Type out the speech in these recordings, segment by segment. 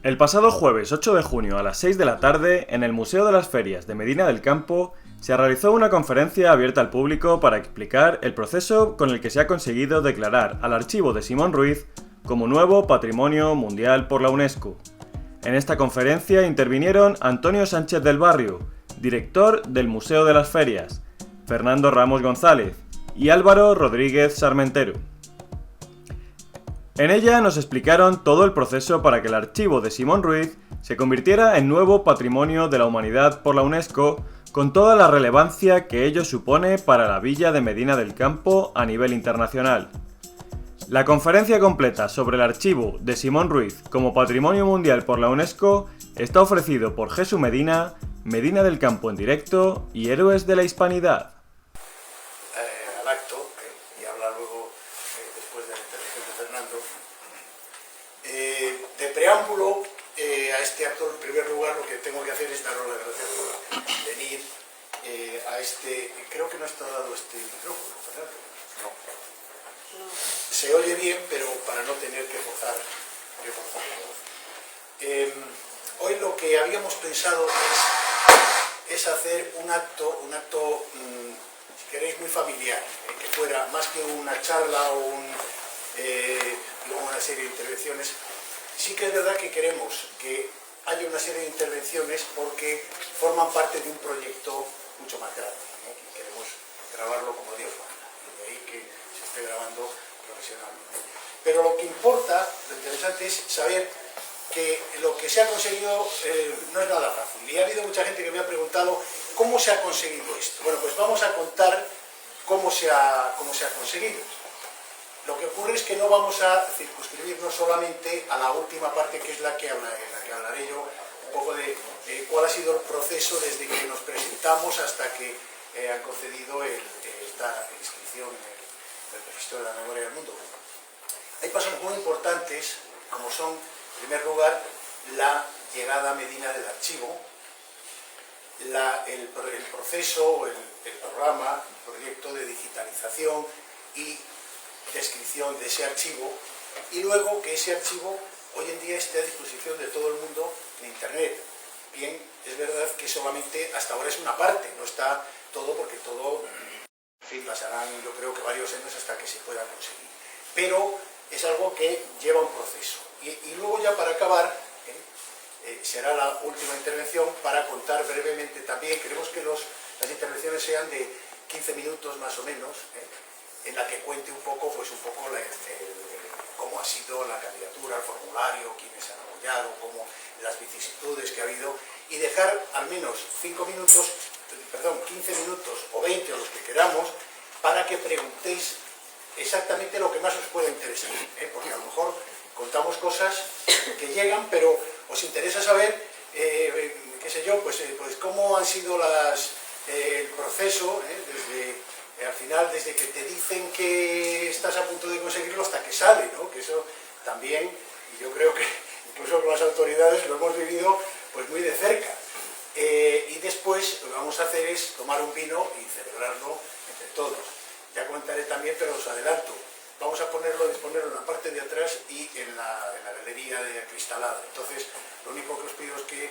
El pasado jueves 8 de junio a las 6 de la tarde, en el Museo de las Ferias de Medina del Campo, se realizó una conferencia abierta al público para explicar el proceso con el que se ha conseguido declarar al archivo de Simón Ruiz como nuevo Patrimonio Mundial por la UNESCO. En esta conferencia intervinieron Antonio Sánchez del Barrio, director del Museo de las Ferias, Fernando Ramos González y Álvaro Rodríguez Sarmentero. En ella nos explicaron todo el proceso para que el archivo de Simón Ruiz se convirtiera en nuevo Patrimonio de la Humanidad por la UNESCO, con toda la relevancia que ello supone para la villa de Medina del Campo a nivel internacional. La conferencia completa sobre el archivo de Simón Ruiz como Patrimonio Mundial por la UNESCO está ofrecido por Jesús Medina, Medina del Campo en directo y Héroes de la Hispanidad. Al acto, y hablar luego después de la intervención de Fernando. De preámbulo a este acto, en primer lugar, lo que tengo que hacer es daros las gracias por venir a este... Creo que no está dado este micrófono, Fernando. No. Se oye bien, pero para no tener que forzar la voz. Hoy lo que habíamos pensado es hacer un acto si queréis, muy familiar, que fuera más que una charla o una serie de intervenciones. Sí que es verdad que queremos que haya una serie de intervenciones porque forman parte de un proyecto mucho más grande, ¿no? Y queremos grabarlo como Dios manda, y de ahí que se esté grabando profesionalmente. Pero lo que importa, lo interesante es saber que lo que se ha conseguido no es nada fácil. Y ha habido mucha gente que me ha preguntado ¿cómo se ha conseguido esto? Bueno, pues vamos a contar cómo se ha conseguido. Lo que ocurre es que no vamos a circunscribirnos solamente a la última parte, que es la que hablaré yo, un poco de cuál ha sido el proceso desde que nos presentamos hasta que han concedido esta inscripción en el Registro de la Memoria del Mundo. Hay pasos muy importantes, como son, en primer lugar, la llegada a Medina del archivo, el proceso, el programa, el proyecto de digitalización y descripción de ese archivo, y luego que ese archivo hoy en día esté a disposición de todo el mundo en Internet. Bien, es verdad que solamente hasta ahora es una parte, no está todo, porque todo, en fin, pasarán yo creo que varios años hasta que se pueda conseguir. Pero es algo que lleva un proceso. Y luego ya para acabar, será la última intervención para contar brevemente también, queremos que las intervenciones sean de 15 minutos más o menos, en la que cuente un poco cómo ha sido la candidatura, el formulario, quiénes han apoyado, las vicisitudes que ha habido, y dejar al menos 15 minutos o 20 o los que queramos, para que preguntéis exactamente lo que más os pueda interesar, porque a lo mejor contamos cosas que llegan, pero os interesa saber, qué sé yo, pues cómo han sido el proceso, al final, desde que te dicen que estás a punto de conseguirlo hasta que sale, ¿no? Que eso también, y yo creo que incluso con las autoridades lo hemos vivido pues muy de cerca. Y después lo que vamos a hacer es tomar un vino y celebrarlo entre todos. Ya comentaré también, pero os adelanto, vamos a disponerlo en la parte de atrás y en la galería de acristalado. Entonces, lo único que os pido es que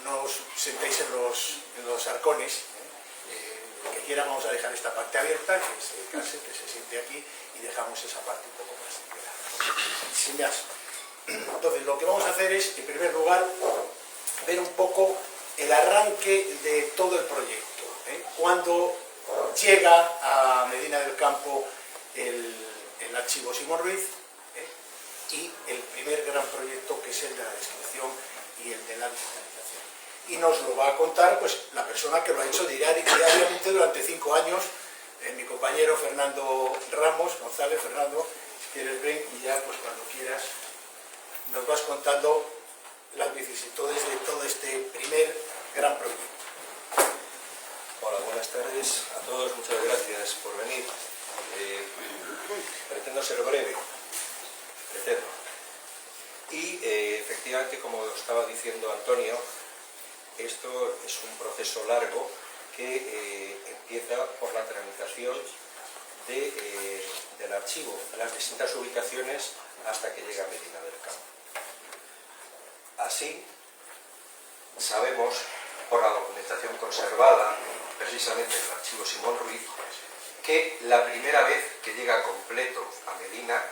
no os sentéis en los arcones. Que quiera, vamos a dejar esta parte abierta, que se case, que se siente aquí, y dejamos esa parte un poco más liberada. Sin más. Entonces, lo que vamos a hacer es, en primer lugar, ver un poco el arranque de todo el proyecto. Cuando llega a Medina del Campo el archivo Simón Ruiz, y el primer gran proyecto, que es el de la descripción y el de la digitalización. Y nos lo va a contar pues la persona que lo ha hecho diariamente durante 5 años, mi compañero Fernando Ramos González. Fernando, si quieres ven, y ya pues cuando quieras nos vas contando las vicisitudes de todo este primer gran proyecto. Hola, buenas tardes a todos, muchas gracias por venir. Pretendo ser breve, y efectivamente, como estaba diciendo Antonio, esto es un proceso largo que empieza por la tramitación del archivo, de las distintas ubicaciones, hasta que llega a Medina del Campo. Así, sabemos, por la documentación conservada, precisamente en el archivo Simón Ruiz, que la primera vez que llega completo a Medina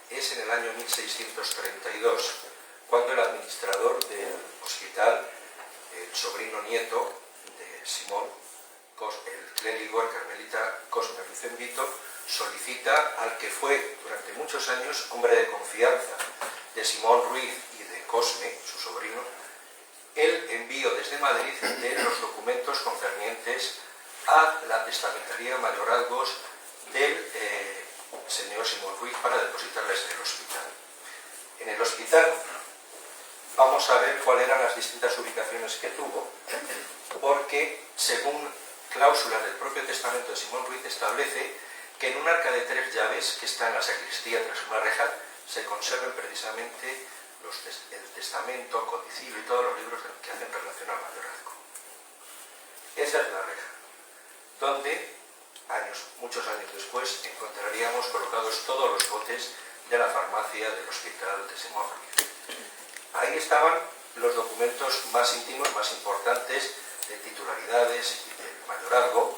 es en el año 1632, cuando el administrador del hospital, el sobrino nieto de Simón, el clérigo, el carmelita Cosme Ruiz-Envito, solicita al que fue durante muchos años hombre de confianza de Simón Ruiz y de Cosme, su sobrino, el envío desde Madrid de los documentos concernientes a la testamentaría mayorazgos del señor Simón Ruiz para depositarles en el hospital. En el hospital vamos a ver cuáles eran las distintas ubicaciones que tuvo, porque según cláusulas del propio testamento de Simón Ruiz establece que en un arca de 3 llaves que está en la sacristía tras una reja se conserven precisamente el testamento, codicilio y todos los libros que hacen relación al mayorazgo. Esa es la reja, donde muchos años después encontraríamos colocados todos los botes de la farmacia del hospital de Simón Ruiz. Ahí estaban los documentos más íntimos, más importantes, de titularidades y del mayorazgo,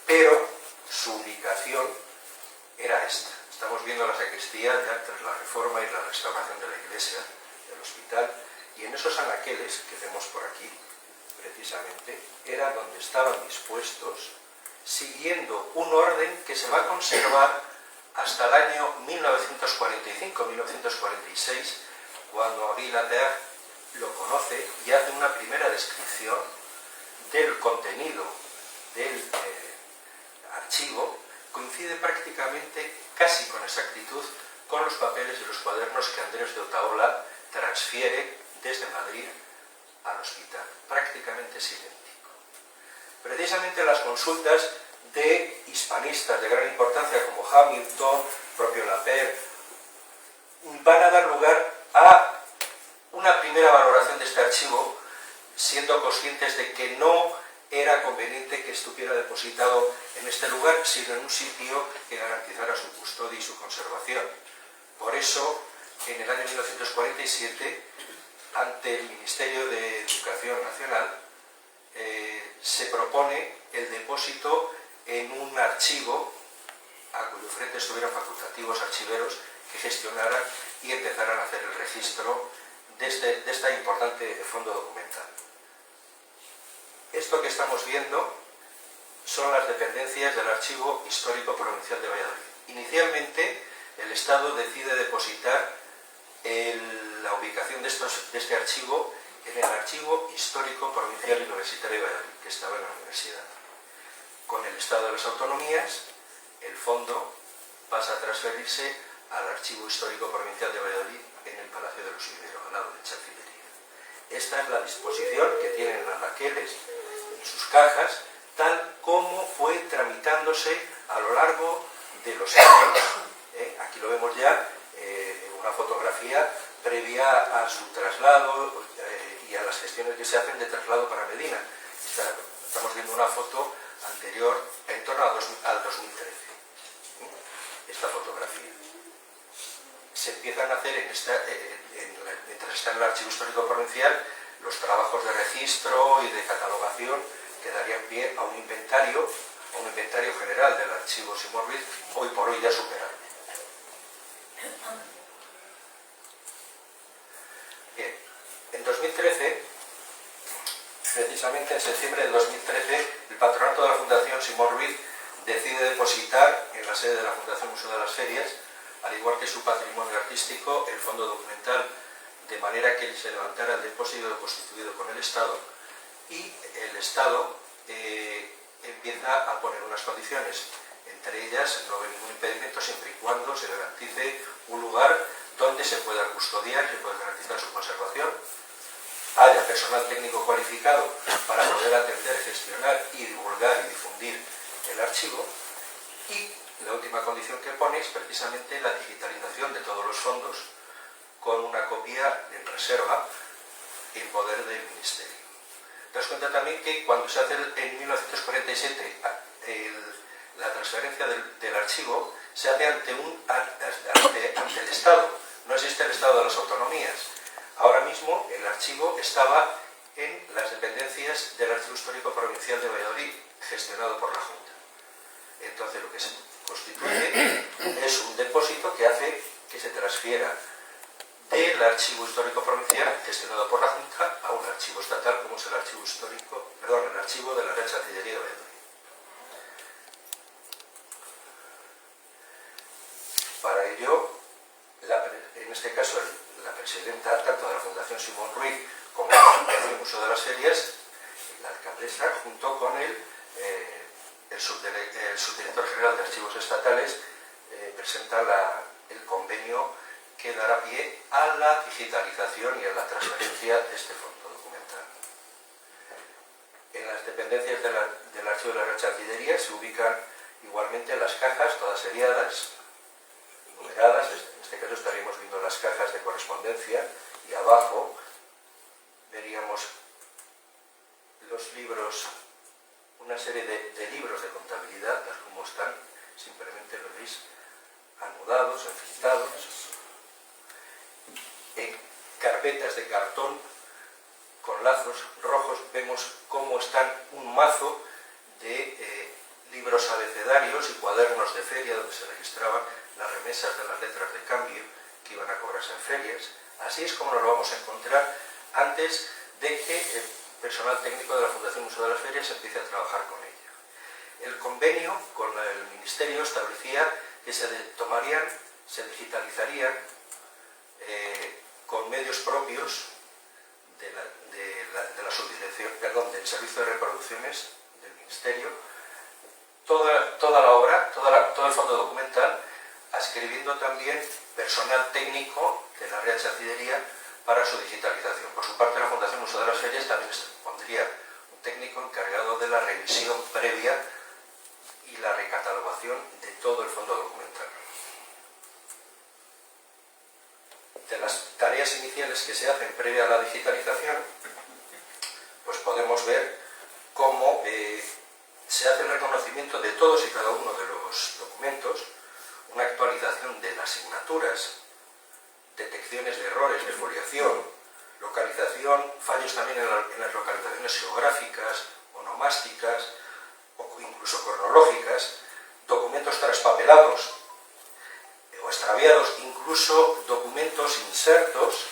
pero su ubicación era esta. Estamos viendo la sacristía ya tras la reforma y la restauración de la iglesia, del hospital, y en esos anaqueles que vemos por aquí, precisamente, era donde estaban dispuestos, siguiendo un orden que se va a conservar hasta el año 1945-1946, cuando Henri Laterre lo conoce y hace una primera descripción del contenido del archivo. Coincide prácticamente, casi con exactitud, con los papeles y los cuadernos que Andrés de Otaola transfiere desde Madrid al hospital. Prácticamente es idéntico. Precisamente las consultas de hispanistas de gran importancia como Hamilton, propio Lapierre, van a dar lugar a una primera valoración de este archivo, siendo conscientes de que no era conveniente que estuviera depositado en este lugar, sino en un sitio que garantizara su custodia y su conservación. Por eso, en el año 1947, ante el Ministerio de Educación Nacional, se propone el depósito en un archivo a cuyo frente estuvieran facultativos archiveros que gestionaran y empezaran a hacer el registro de este importante fondo documental. Esto que estamos viendo son las dependencias del Archivo Histórico Provincial de Valladolid. Inicialmente, el Estado decide depositar la ubicación de este archivo en el Archivo Histórico Provincial Universitario de Valladolid, que estaba en la universidad. Con el Estado de las Autonomías, el fondo pasa a transferirse al Archivo Histórico Provincial de Valladolid en el Palacio de los Iberos, al lado de Chancillería. Esta es la disposición que tienen los anaqueles en sus cajas, tal como fue tramitándose a lo largo de los años. Aquí lo vemos ya, una fotografía previa a su traslado y a las gestiones que se hacen de traslado para Medina. Estamos viendo una foto anterior, en torno al 2013. Esta fotografía. Se empiezan a hacer, mientras está en el Archivo Histórico Provincial, los trabajos de registro y de catalogación que darían pie a un inventario general del Archivo Simón Ruiz, hoy por hoy ya superado. Bien, en 2013, precisamente en septiembre del 2013, el patronato de la Fundación Simón Ruiz decide depositar en la sede de la Fundación Museo de las Ferias, al igual que su patrimonio artístico, el fondo documental, de manera que se levantara el depósito constituido con el Estado, y el Estado empieza a poner unas condiciones, entre ellas no hay ningún impedimento siempre y cuando se garantice un lugar donde se pueda custodiar, se pueda garantizar su conservación, haya personal técnico cualificado para poder atender, gestionar y divulgar y difundir el archivo, y la última condición que pone es precisamente la digitalización de todos los fondos con una copia en reserva en poder del Ministerio. Te das cuenta también que cuando se hace en 1947 la transferencia del archivo, se hace ante el Estado, no existe el Estado de las Autonomías. Ahora mismo el archivo estaba en las dependencias del Archivo Histórico Provincial de Valladolid, gestionado por la Junta. Entonces lo que se constituye es un depósito que hace que se transfiera del Archivo Histórico Provincial, gestionado por la Junta, a un archivo estatal como es el Archivo Histórico, perdón, el Archivo de la Real Chancillería de Valladolid. Para ello, en este caso, la presidenta tanto de la Fundación Simón Ruiz como de la Fundación Museo de las Ferias, la alcaldesa, junto con el subdirector general de Archivos Estatales, presenta el convenio que dará pie a la digitalización y a la transferencia de este fondo documental. En las dependencias del Archivo de la Real Chancillería se ubican igualmente las cajas, todas seriadas, numeradas. En este caso estaríamos viendo las cajas de correspondencia y abajo veríamos los libros, una serie de libros de contabilidad, tal como están, simplemente lo veis anudados, encintados, en carpetas de cartón con lazos rojos. Vemos cómo están un mazo de libros abecedarios y cuadernos de feria donde se registraban las remesas de las letras de cambio que iban a cobrarse en ferias. Así es como nos lo vamos a encontrar antes de que el personal técnico de la Fundación Museo de las Ferias empiece a trabajar con ella. El convenio con el Ministerio establecía que se digitalizarían con medios propios de la subdirección, perdón, del Servicio de Reproducciones del Ministerio, toda la obra, todo el fondo documental, adscribiendo también personal técnico de la Real Chancillería para su digitalización. Por su parte, la Fundación Museo de las Ferias también pondría un técnico encargado de la revisión previa y la recatalogación de todo el fondo documental. De las tareas iniciales que se hacen previa a la digitalización, pues podemos ver cómo se hace el reconocimiento de todos y cada uno de los documentos, una actualización de las signaturas, detecciones de errores de foliación, localización, fallos también en las localizaciones geográficas, onomásticas o incluso cronológicas, documentos traspapelados o extraviados, incluso documentos insertos,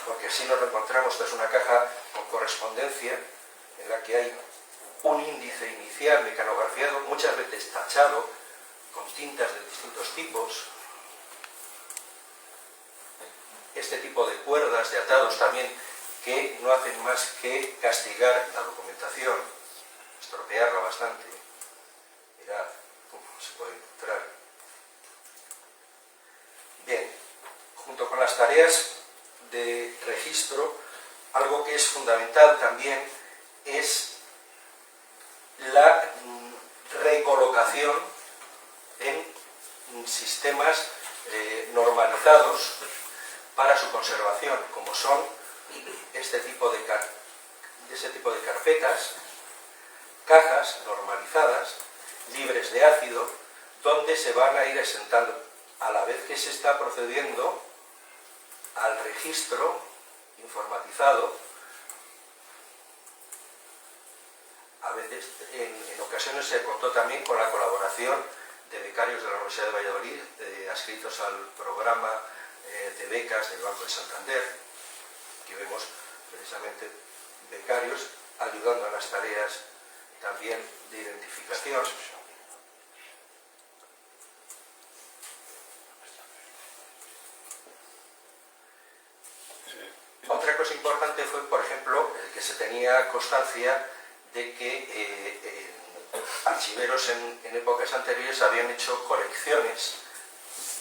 porque así nos encontramos. Esta es una caja con correspondencia en la que hay un índice inicial mecanografiado, muchas veces tachado, con tintas de distintos tipos. Este tipo de cuerdas, de atados también, que no hacen más que castigar la documentación, estropearla bastante. Mirad cómo se puede encontrar. Bien, junto con las tareas de registro, algo que es fundamental también es la recolocación en sistemas normalizados para su conservación, como son ese tipo de carpetas, cajas normalizadas, libres de ácido, donde se van a ir asentando a la vez que se está procediendo al registro informatizado. A veces, en ocasiones se contó también con la colaboración de becarios de la Universidad de Valladolid, adscritos al programa de becas del Banco de Santander. Aquí vemos precisamente becarios ayudando a las tareas también de identificación. Otra cosa importante fue, por ejemplo, que se tenía constancia de que archiveros en épocas anteriores habían hecho colecciones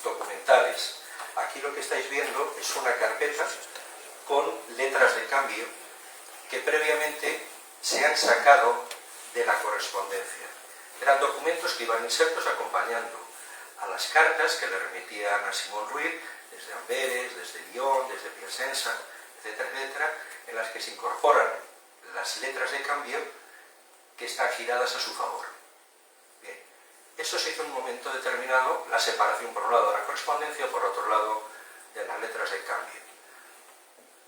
documentales. Aquí lo que estáis viendo es una carpeta con letras de cambio que previamente se han sacado de la correspondencia. Eran documentos que iban insertos acompañando a las cartas que le remitían a Simón Ruiz desde Amberes, desde Lyon, desde Piacenza, etcétera, etcétera, en las que se incorporan las letras de cambio que están giradas a su favor. Bien, eso se hizo en un momento determinado, la separación por un lado de la correspondencia, por otro lado de las letras de cambio.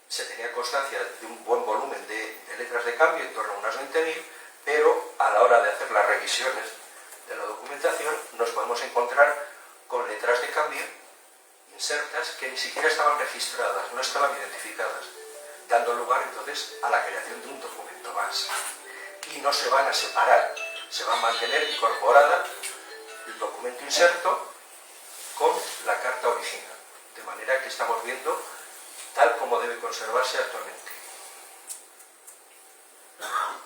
se tenía constancia de un buen volumen de letras de cambio, en torno a unas 20.000, pero a la hora de hacer las revisiones de la documentación nos podemos encontrar con letras de cambio insertas que ni siquiera estaban registradas, no estaban identificadas, dando lugar entonces a la creación de un documento más. Y no se van a separar, se va a mantener incorporada el documento inserto con la carta original, de manera que estamos viendo tal como debe conservarse actualmente.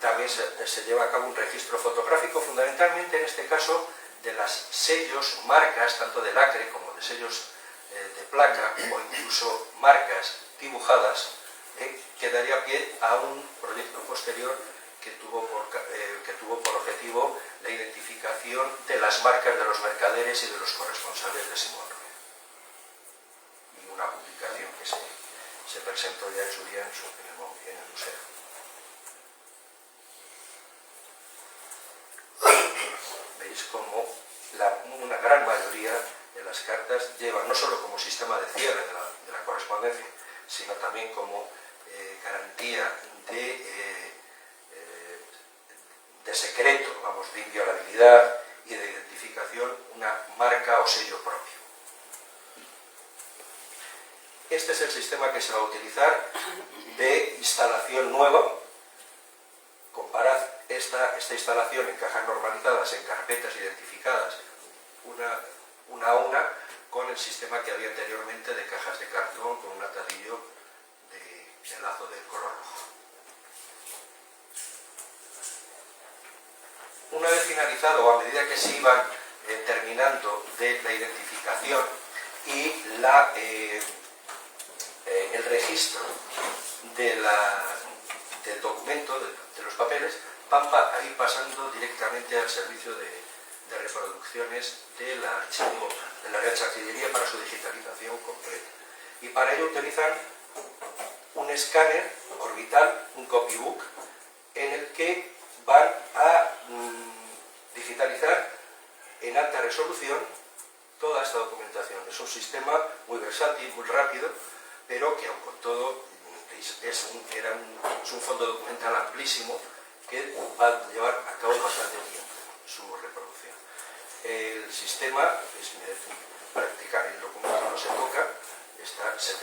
También se lleva a cabo un registro fotográfico, fundamentalmente en este caso de las sellos, marcas, tanto de lacre como de sellos de placa o incluso marcas dibujadas, que daría pie a un proyecto posterior que tuvo por objetivo la identificación de las marcas de los mercaderes y de los corresponsales de Simón Ruiz. Y una publicación que se presentó ya en su día en el museo. Veis como una gran mayoría de las cartas llevan no solo como sistema de cierre de la correspondencia, sino también como garantía de secreto, vamos, de inviolabilidad y de identificación, una marca o sello propio. Este es el sistema que se va a utilizar de instalación nueva. Comparad esta instalación en cajas normalizadas, en carpetas identificadas, una a una, con el sistema que había anteriormente de cajas de cartón con un atadillo de lazo del color rojo. Una vez finalizado, o a medida que se iban terminando de la identificación y el registro del documento, de los papeles, van a ir pasando directamente al servicio de reproducciones del archivo de la Real Chancillería para su digitalización completa. Y para ello utilizan un escáner orbital, un copybook, en el que van a digitalizar en alta resolución toda esta documentación. Es un sistema muy versátil, muy rápido, pero que aun con todo es un fondo documental amplísimo que va a llevar a cabo bastante tiempo su reproducción. El sistema es practicar, el documento no se toca,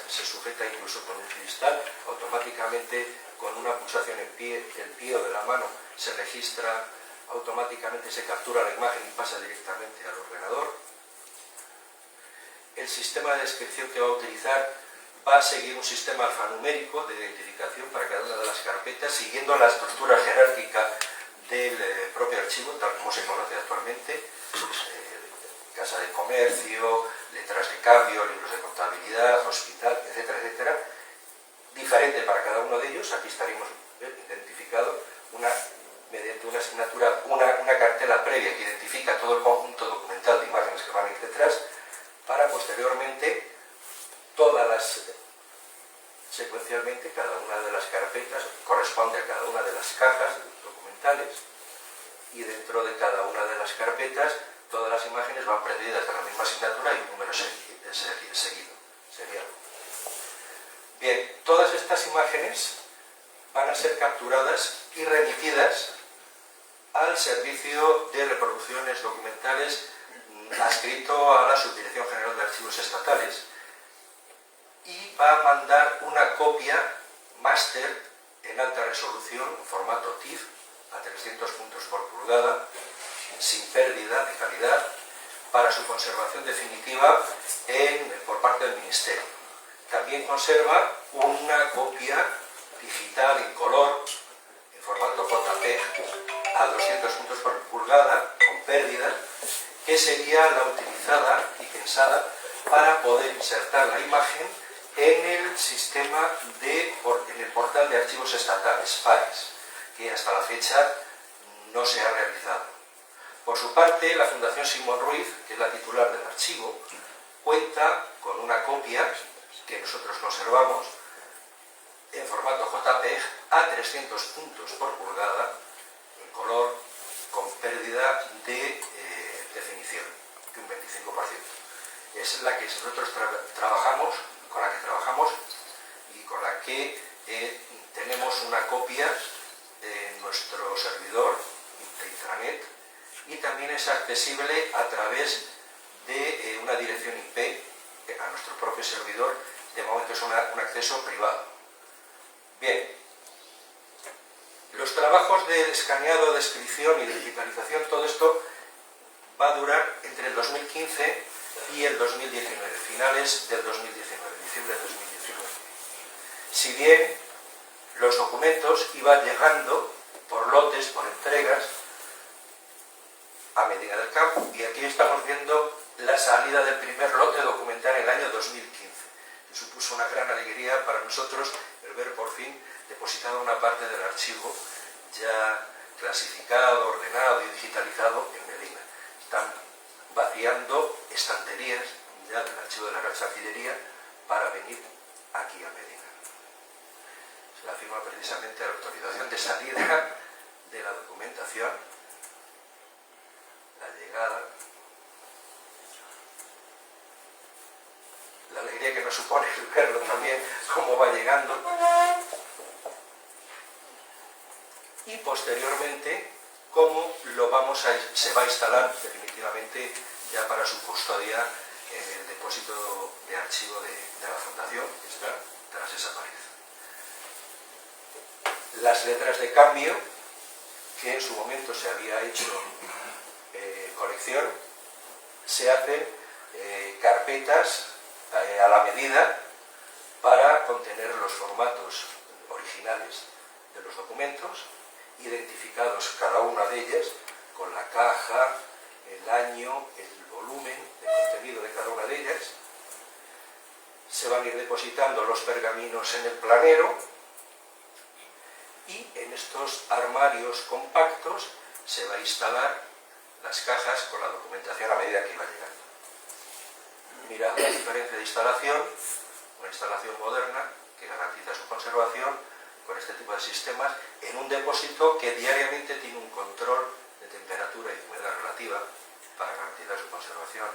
se sujeta incluso con un cristal, automáticamente con una pulsación el pie de la mano se registra, automáticamente se captura la imagen y pasa directamente al ordenador. El sistema de descripción que va a utilizar va a seguir un sistema alfanumérico de identificación para cada una de las carpetas, siguiendo la estructura jerárquica del propio archivo, tal como se conoce actualmente, casa de comercio, letras de cambio, libros de contabilidad, hospital, etcétera, etcétera, diferente para cada uno de ellos. Aquí estaríamos identificado mediante una asignatura, una cartela previa que identifica todo el conjunto documental de imágenes que van a ir detrás, para posteriormente secuencialmente, cada una de las carpetas corresponde a cada una de las cajas documentales, y dentro de cada una de las carpetas todas las imágenes van precedidas de la misma asignatura y un número seguido, serial. Bien, todas estas imágenes van a ser capturadas y remitidas al servicio de reproducciones documentales adscrito a la Subdirección General de Archivos Estatales, y va a mandar una copia máster en alta resolución, en formato TIFF, a 300 puntos por pulgada, sin pérdida de calidad, para su conservación definitiva por parte del Ministerio. También conserva una copia digital en color, en formato JPEG, a 200 puntos por pulgada, con pérdida, que sería la utilizada y pensada para poder insertar la imagen en el sistema en el portal de archivos estatales, PAES, que hasta la fecha no se ha realizado. Por su parte, la Fundación Simón Ruiz, que es la titular del archivo, cuenta con una copia que nosotros conservamos en formato JPEG a 300 puntos por pulgada, en color, con pérdida de definición, de un 25%. Es la que nosotros trabajamos, con la que trabajamos y con la que tenemos una copia en nuestro servidor de intranet y también es accesible a través de una dirección IP a nuestro propio servidor. De momento es un acceso privado. Bien, los trabajos de escaneado, descripción y digitalización, todo esto va a durar entre el 2015 y el 2019, finales del 2019, diciembre del 2019. Si bien los documentos iban llegando por lotes, por entregas, a Medina del Campo, y aquí estamos viendo la salida del primer lote documental en el año 2015, que supuso una gran alegría para nosotros el ver por fin depositada una parte del archivo ya clasificado, ordenado y digitalizado en Medina. Están vaciando estanterías ya del archivo de la Real Chancillería para venir aquí a Medina. Se la firma precisamente la autorización de salida de la documentación, la llegada, la alegría que nos supone el verlo también, cómo va llegando, y posteriormente cómo se va a instalar definitivamente ya para su custodia en el depósito de archivo de la Fundación, que está tras esa pared. Las letras de cambio, que en su momento se había hecho colección, se hacen carpetas a la medida para contener los formatos originales de los documentos, identificados cada una de ellas con la caja, el año, el volumen de contenido de cada una de ellas. Se van a ir depositando los pergaminos en el planero y en estos armarios compactos se va a instalar las cajas con la documentación a medida que iba llegando. Mirad la diferencia de instalación, una instalación moderna que garantiza su conservación con este tipo de sistemas en un depósito que diariamente tiene un control de temperatura y humedad relativa para garantizar su conservación,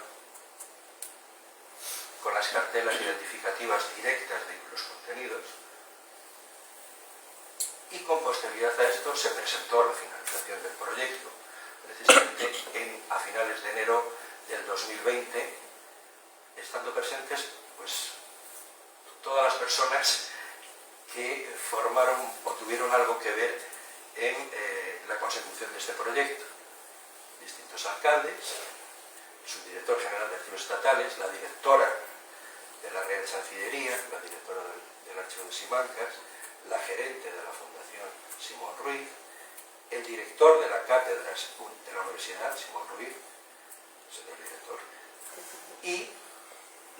con las cartelas identificativas directas de los contenidos, y con posterioridad a esto se presentó la finalización del proyecto, precisamente a finales de enero del 2020, estando presentes pues todas las personas que formaron o tuvieron algo que ver en la consecución de este proyecto. Distintos alcaldes, el subdirector general de Archivos Estatales, la directora de la Real Chancillería, la directora del Archivo de Simancas, la gerente de la Fundación Simón Ruiz, el director de la cátedra de la Universidad, Simón Ruiz, señor director, y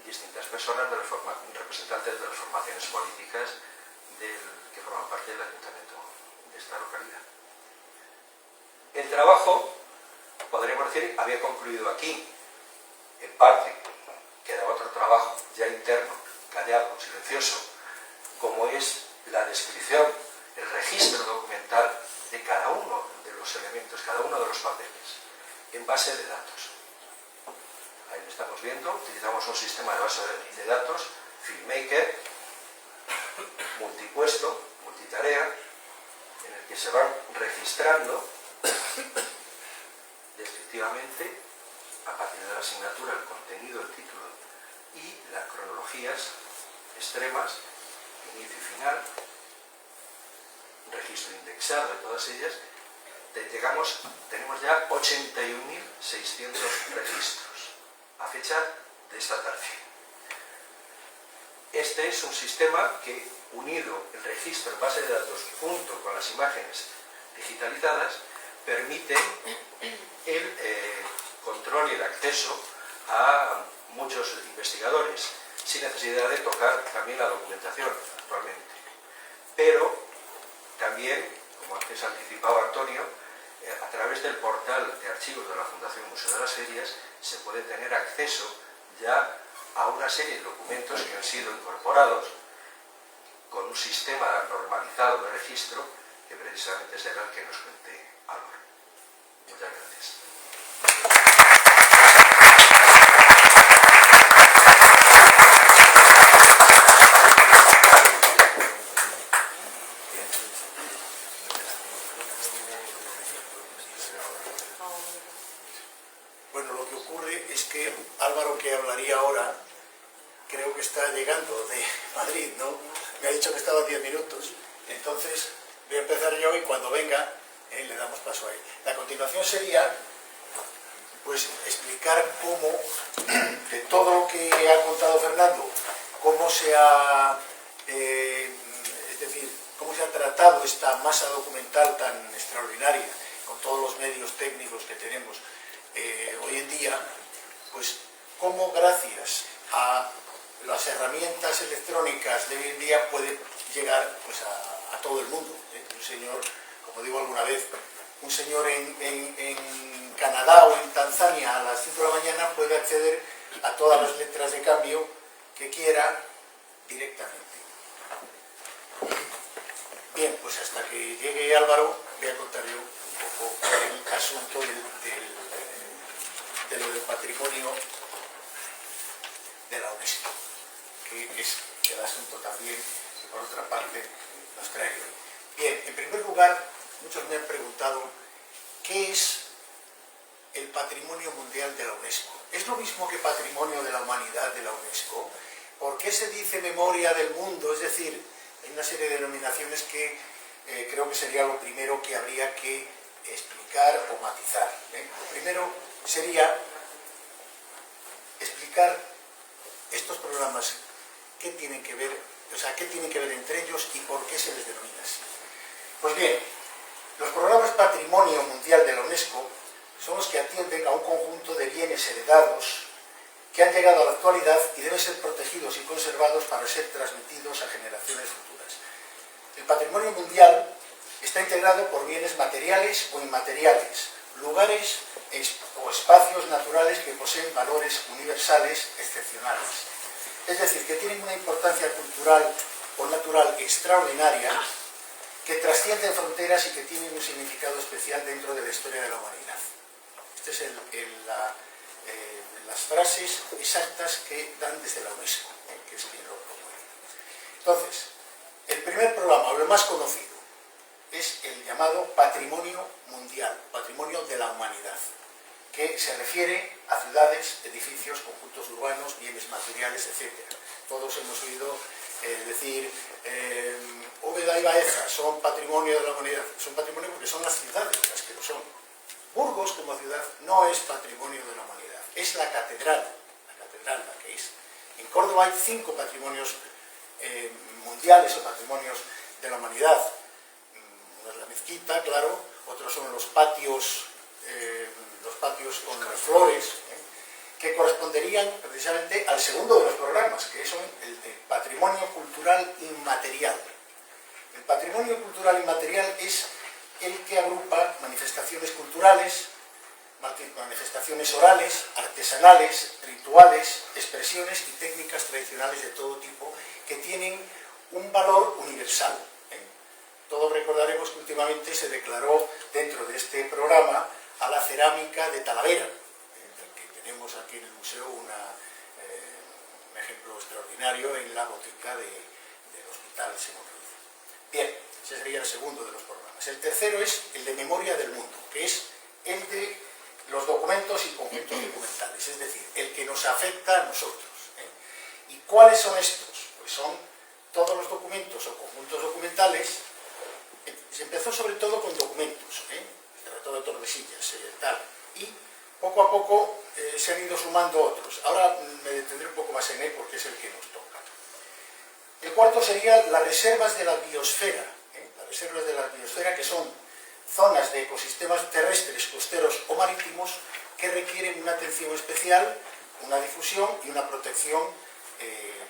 distintas personas, representantes de las formaciones políticas que forman parte del ayuntamiento de esta localidad. El trabajo, podríamos decir, había concluido aquí. En parte, quedaba otro trabajo ya interno, callado, silencioso, como es la descripción, el registro documental de cada uno de los elementos, cada uno de los papeles, en base de datos. Ahí lo estamos viendo, utilizamos un sistema de base de datos, FilmMaker, multipuesto, multitarea, en el que se van registrando descriptivamente, a partir de la asignatura, el contenido, el título y las cronologías extremas, inicio y final, registro indexado de todas ellas. Tenemos ya 81.600 registros a fecha de esta tarde. Este es un sistema que, unido el registro en base de datos junto con las imágenes digitalizadas, permite el control y el acceso a muchos investigadores, sin necesidad de tocar también la documentación actualmente. Pero también, como antes anticipaba Antonio, a través del portal de archivos de la Fundación Museo de las Ferias se puede tener acceso ya a una serie de documentos que han sido incorporados con un sistema normalizado de registro que precisamente será el que nos cuente Álvaro. Muchas gracias. Álvaro, que hablaría ahora, creo que está llegando de Madrid, ¿no? Me ha dicho que estaba 10 minutos, entonces voy a empezar yo y cuando venga le damos paso a él. La continuación sería, pues, explicar cómo, de todo lo que ha contado Fernando, cómo se ha, es decir, cómo se ha tratado esta masa documental tan extraordinaria, con todos los medios técnicos que tenemos hoy en día, pues cómo gracias a las herramientas electrónicas de hoy en día puede llegar, pues, a todo el mundo. Un señor, como digo alguna vez, un señor en Canadá o en Tanzania a las 5 de la mañana puede acceder a todas las letras de cambio que quiera directamente. Bien, pues hasta que llegue Álvaro voy a contar yo un poco el asunto de lo del patrimonio de la UNESCO, que es el asunto también que por otra parte nos trae hoy. Bien, en primer lugar, muchos me han preguntado ¿qué es el patrimonio mundial de la UNESCO? ¿Es lo mismo que patrimonio de la humanidad de la UNESCO? ¿Por qué se dice memoria del mundo? Es decir, hay una serie de denominaciones que creo que sería lo primero que habría que explicar o matizar. Lo primero sería explicar estos programas, qué tienen que ver, o sea, qué tienen que ver entre ellos y por qué se les denomina así. Pues bien, los programas Patrimonio Mundial de la UNESCO son los que atienden a un conjunto de bienes heredados que han llegado a la actualidad y deben ser protegidos y conservados para ser transmitidos a generaciones futuras. El patrimonio mundial está integrado por bienes materiales o inmateriales, lugares o espacios naturales que poseen valores universales excepcionales. Es decir, que tienen una importancia cultural o natural extraordinaria, que trascienden fronteras y que tienen un significado especial dentro de la historia de la humanidad. Estas son las frases exactas que dan desde la UNESCO, que es quien lo promueve. Entonces, el primer programa, o el más conocido, es el llamado Patrimonio Mundial, Patrimonio de la Humanidad, que se refiere a ciudades, edificios, conjuntos urbanos, bienes materiales, etc. Todos hemos oído decir Úbeda y Baeza son patrimonio de la humanidad. Son patrimonio porque son las ciudades las que lo son. Burgos como ciudad no es patrimonio de la humanidad, es la catedral la que es. En Córdoba hay 5 patrimonios mundiales o patrimonios de la humanidad. Uno es la mezquita, claro, otros son los patios con las flores, que corresponderían precisamente al segundo de los programas, que es el de Patrimonio Cultural Inmaterial. El patrimonio cultural inmaterial es el que agrupa manifestaciones culturales, manifestaciones orales, artesanales, rituales, expresiones y técnicas tradicionales de todo tipo que tienen un valor universal. Todos recordaremos que últimamente se declaró dentro de este programa a la cerámica de Talavera, que tenemos aquí en el museo un ejemplo extraordinario en la botica del Hospital Simón Ruiz. Bien, ese sería el segundo de los programas. El tercero es el de Memoria del Mundo, que es el de los documentos y conjuntos documentales, es decir, el que nos afecta a nosotros. ¿Y cuáles son estos? Pues son todos los documentos o conjuntos documentales. Se empezó sobre todo con documentos, se trató de Tordesillas, tal, y poco a poco se han ido sumando otros. Ahora me detendré un poco más en él porque es el que nos toca. El cuarto sería las reservas de la biosfera, las reservas de la biosfera, que son zonas de ecosistemas terrestres, costeros o marítimos que requieren una atención especial, una difusión y una protección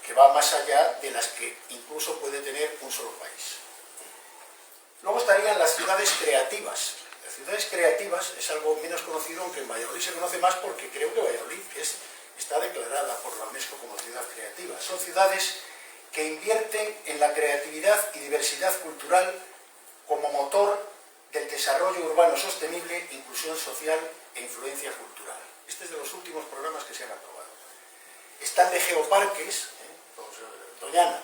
que va más allá de las que incluso puede tener un solo país. Luego estarían las ciudades creativas. Las ciudades creativas es algo menos conocido, aunque en Valladolid se conoce más porque creo que Valladolid está declarada por la UNESCO como ciudad creativa. Son ciudades que invierten en la creatividad y diversidad cultural como motor del desarrollo urbano sostenible, inclusión social e influencia cultural. Este es de los últimos programas que se han aprobado. Está el de geoparques, Doñana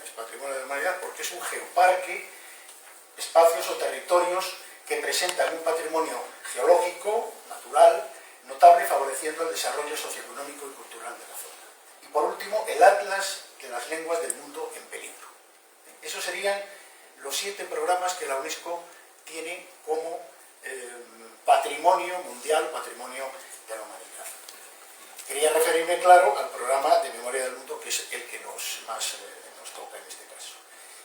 es patrimonio de la humanidad porque es un geoparque, espacios o territorios que presentan un patrimonio geológico, natural, notable favoreciendo el desarrollo socioeconómico y cultural de la zona. Y por último, el Atlas de las lenguas del mundo en peligro. Esos serían los 7 programas que la UNESCO tiene como patrimonio mundial, patrimonio de la humanidad. Quería referirme, claro, al programa de Memoria del Mundo, que es el que más nos toca en este caso.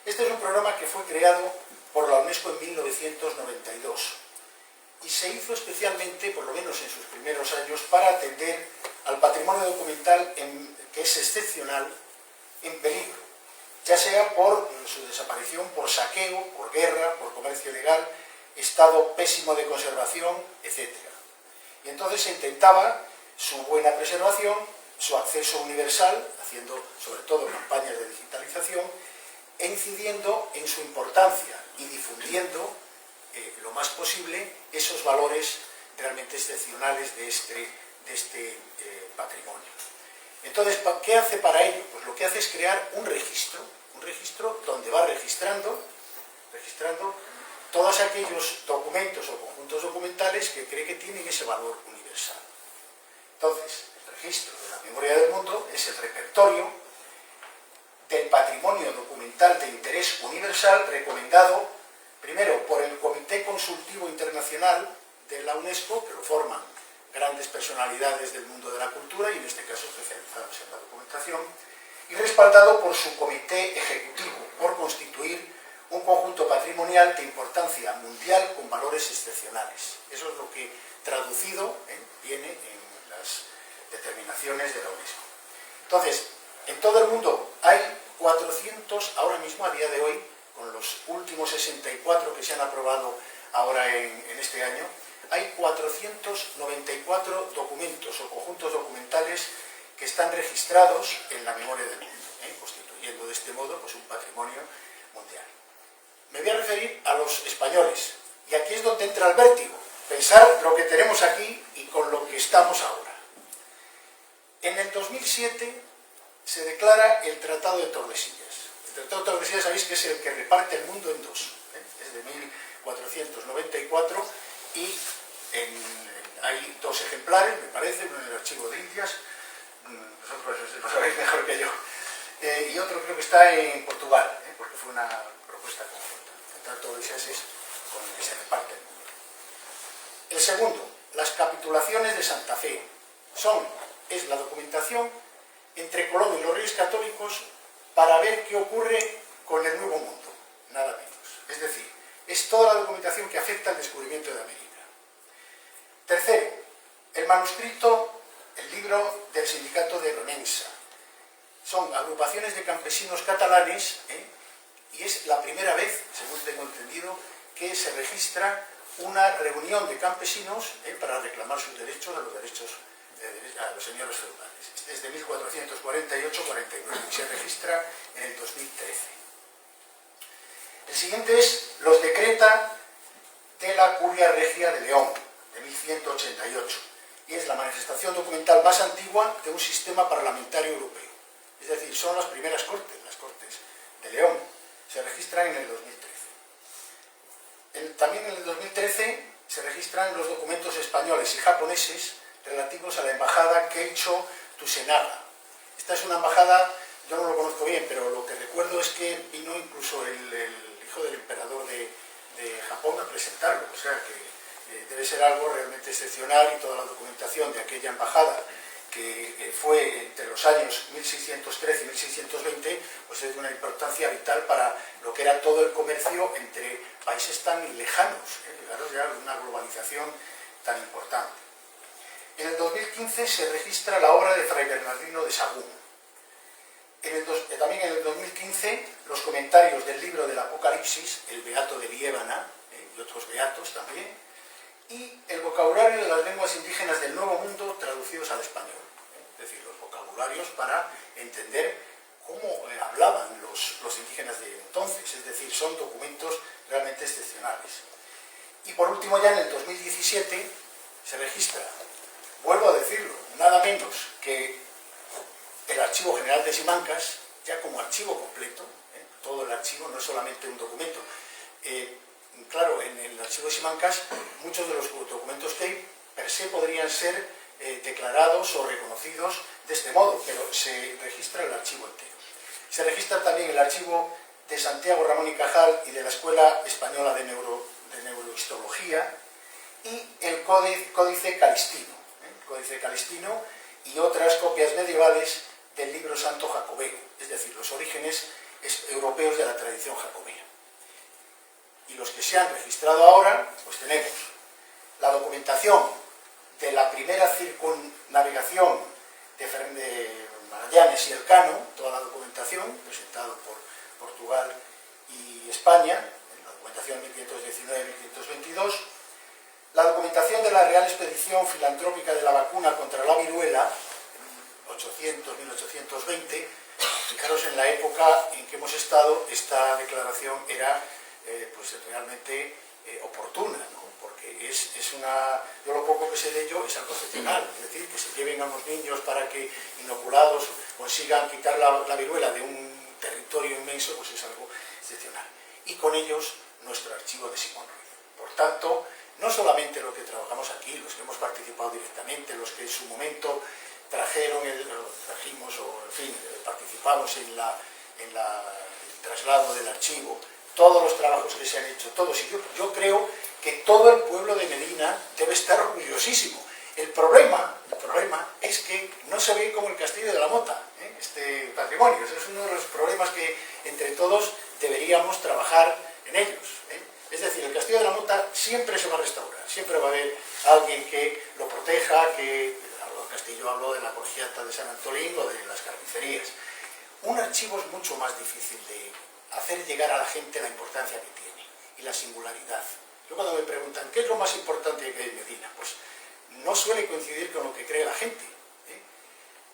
Este es un programa que fue creado por la UNESCO en 1992 y se hizo especialmente, por lo menos en sus primeros años, para atender al patrimonio documental que es excepcional, en peligro, ya sea por su desaparición, por saqueo, por guerra, por comercio ilegal, estado pésimo de conservación, etc. Y entonces se intentaba su buena preservación, su acceso universal, haciendo sobre todo campañas de digitalización, e incidiendo en su importancia y difundiendo lo más posible esos valores realmente excepcionales de este patrimonio. Entonces, ¿qué hace para ello? Pues lo que hace es crear un registro donde va registrando todos aquellos documentos o conjuntos documentales que cree que tienen ese valor universal. Entonces, el registro de la memoria del mundo es el repertorio del patrimonio documental de interés universal recomendado primero por el Comité Consultivo Internacional de la UNESCO, que lo forman grandes personalidades del mundo de la cultura y en este caso especializados en la documentación, y respaldado por su Comité Ejecutivo, por constituir un conjunto patrimonial de importancia mundial con valores excepcionales. Eso es lo que traducido viene en las determinaciones de la UNESCO. Entonces, en todo el mundo hay 400, ahora mismo, a día de hoy, con los últimos 64 que se han aprobado ahora en este año, hay 494 documentos o conjuntos documentales que están registrados en la memoria del mundo, constituyendo de este modo pues, un patrimonio mundial. Me voy a referir a los españoles, y aquí es donde entra el vértigo, pensar lo que tenemos aquí y con lo que estamos ahora. En el 2007 se declara el Tratado de Tordesillas. El Tratado de Tordesillas sabéis que es el que reparte el mundo en dos, es de 1494 y hay 2 ejemplares, me parece, uno en el Archivo de Indias, vosotros lo sabéis mejor que yo, y otro creo que está en Portugal, porque fue una propuesta conjunta. El Tratado de Tordesillas es con el que se reparte el mundo. El segundo, las capitulaciones de Santa Fe, es la documentación entre Colón y los Reyes Católicos para ver qué ocurre con el Nuevo Mundo, nada menos. Es decir, es toda la documentación que afecta al descubrimiento de América. Tercero, el manuscrito, el libro del sindicato de Ronensa. Son agrupaciones de campesinos catalanes, y es la primera vez, según tengo entendido, que se registra una reunión de campesinos para reclamar sus derechos, a los señores feudales. Es de 1448-49 y se registra en el 2013. El siguiente es los decreta de la Curia Regia de León, de 1188, y es la manifestación documental más antigua de un sistema parlamentario europeo. Es decir, son las primeras cortes, las Cortes de León. Se registran en el 2013. También en el 2013 se registran los documentos españoles y japoneses relativos a la embajada Keicho Tusenaga. Esta es una embajada, yo no lo conozco bien, pero lo que recuerdo es que vino incluso el hijo del emperador de Japón a presentarlo, o sea que debe ser algo realmente excepcional, y toda la documentación de aquella embajada que fue entre los años 1613 y 1620, pues es de una importancia vital para lo que era todo el comercio entre países tan lejanos, fijaros ya una globalización tan importante. En el 2015 se registra la obra de Fray Bernardino de Sahagún. También en el 2015 los comentarios del libro del Apocalipsis, el Beato de Liébana y otros beatos también, y el vocabulario de las lenguas indígenas del Nuevo Mundo traducidos al español. Es decir, los vocabularios para entender cómo hablaban los indígenas de entonces. Es decir, son documentos realmente excepcionales. Y por último, ya en el 2017 se registra, vuelvo a decirlo, nada menos que el Archivo General de Simancas, ya como archivo completo, todo el archivo, no es solamente un documento. Claro, en el Archivo de Simancas, muchos de los documentos que hay per se podrían ser declarados o reconocidos de este modo, pero se registra el archivo entero. Se registra también el archivo de Santiago Ramón y Cajal y de la Escuela Española de Neurohistología y el Códice Calistino, Códice Calistino y otras copias medievales del libro santo jacobeo, es decir, los orígenes europeos de la tradición jacobea. Y los que se han registrado ahora, pues tenemos la documentación de la primera circunnavegación de Magallanes y Elcano, toda la documentación presentada por Portugal y España, la documentación 1519-1522, la documentación de la Real Expedición Filantrópica de la Vacuna contra la Viruela, en 1820, fijaros en la época en que hemos estado, esta declaración era pues realmente oportuna, ¿no? Porque es una... Yo lo poco que sé de ello es algo excepcional, es decir, que se lleven a los niños para que inoculados consigan quitar la viruela de un territorio inmenso, pues es algo excepcional. Y con ellos nuestro archivo de Simón Ruiz. Por tanto, no solamente los que trabajamos aquí, los que hemos participado directamente, los que en su momento trajimos o en fin, participamos en el traslado del archivo, todos los trabajos que se han hecho, todos, y yo creo que todo el pueblo de Medina debe estar orgullosísimo. El problema es que no se ve como el Castillo de la Mota, este patrimonio. Ese es uno de los problemas que entre todos deberíamos trabajar en ellos. Es decir, el Castillo de la Mota siempre se va a restaurar, siempre va a haber alguien que lo proteja, que el Castillo habló de la colegiata de San Antolín o de las carnicerías. Un archivo es mucho más difícil de hacer llegar a la gente la importancia que tiene y la singularidad. Yo cuando me preguntan ¿qué es lo más importante que hay en Medina? Pues no suele coincidir con lo que cree la gente.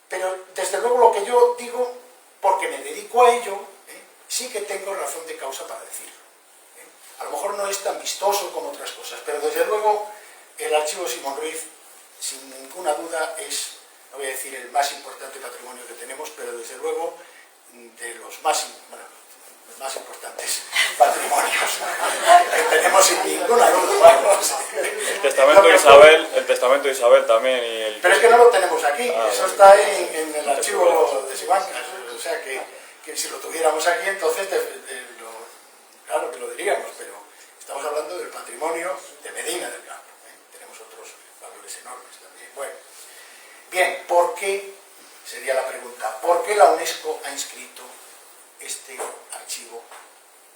Pero desde luego lo que yo digo, porque me dedico a ello, sí que tengo razón de causa para decirlo. A lo mejor no es tan vistoso como otras cosas, pero desde luego el archivo Simón Ruiz, sin ninguna duda, es, no voy a decir el más importante patrimonio que tenemos, pero desde luego de los más importantes patrimonios que tenemos sin ninguna duda. Vamos. El testamento de Isabel también. Pero es que no lo tenemos aquí, eso está en el archivo de Simancas, o sea que si lo tuviéramos aquí entonces claro que lo diríamos, pero estamos hablando del patrimonio de Medina del Campo, tenemos otros valores enormes también. Bueno, bien, ¿por qué? Sería la pregunta, ¿por qué la UNESCO ha inscrito este archivo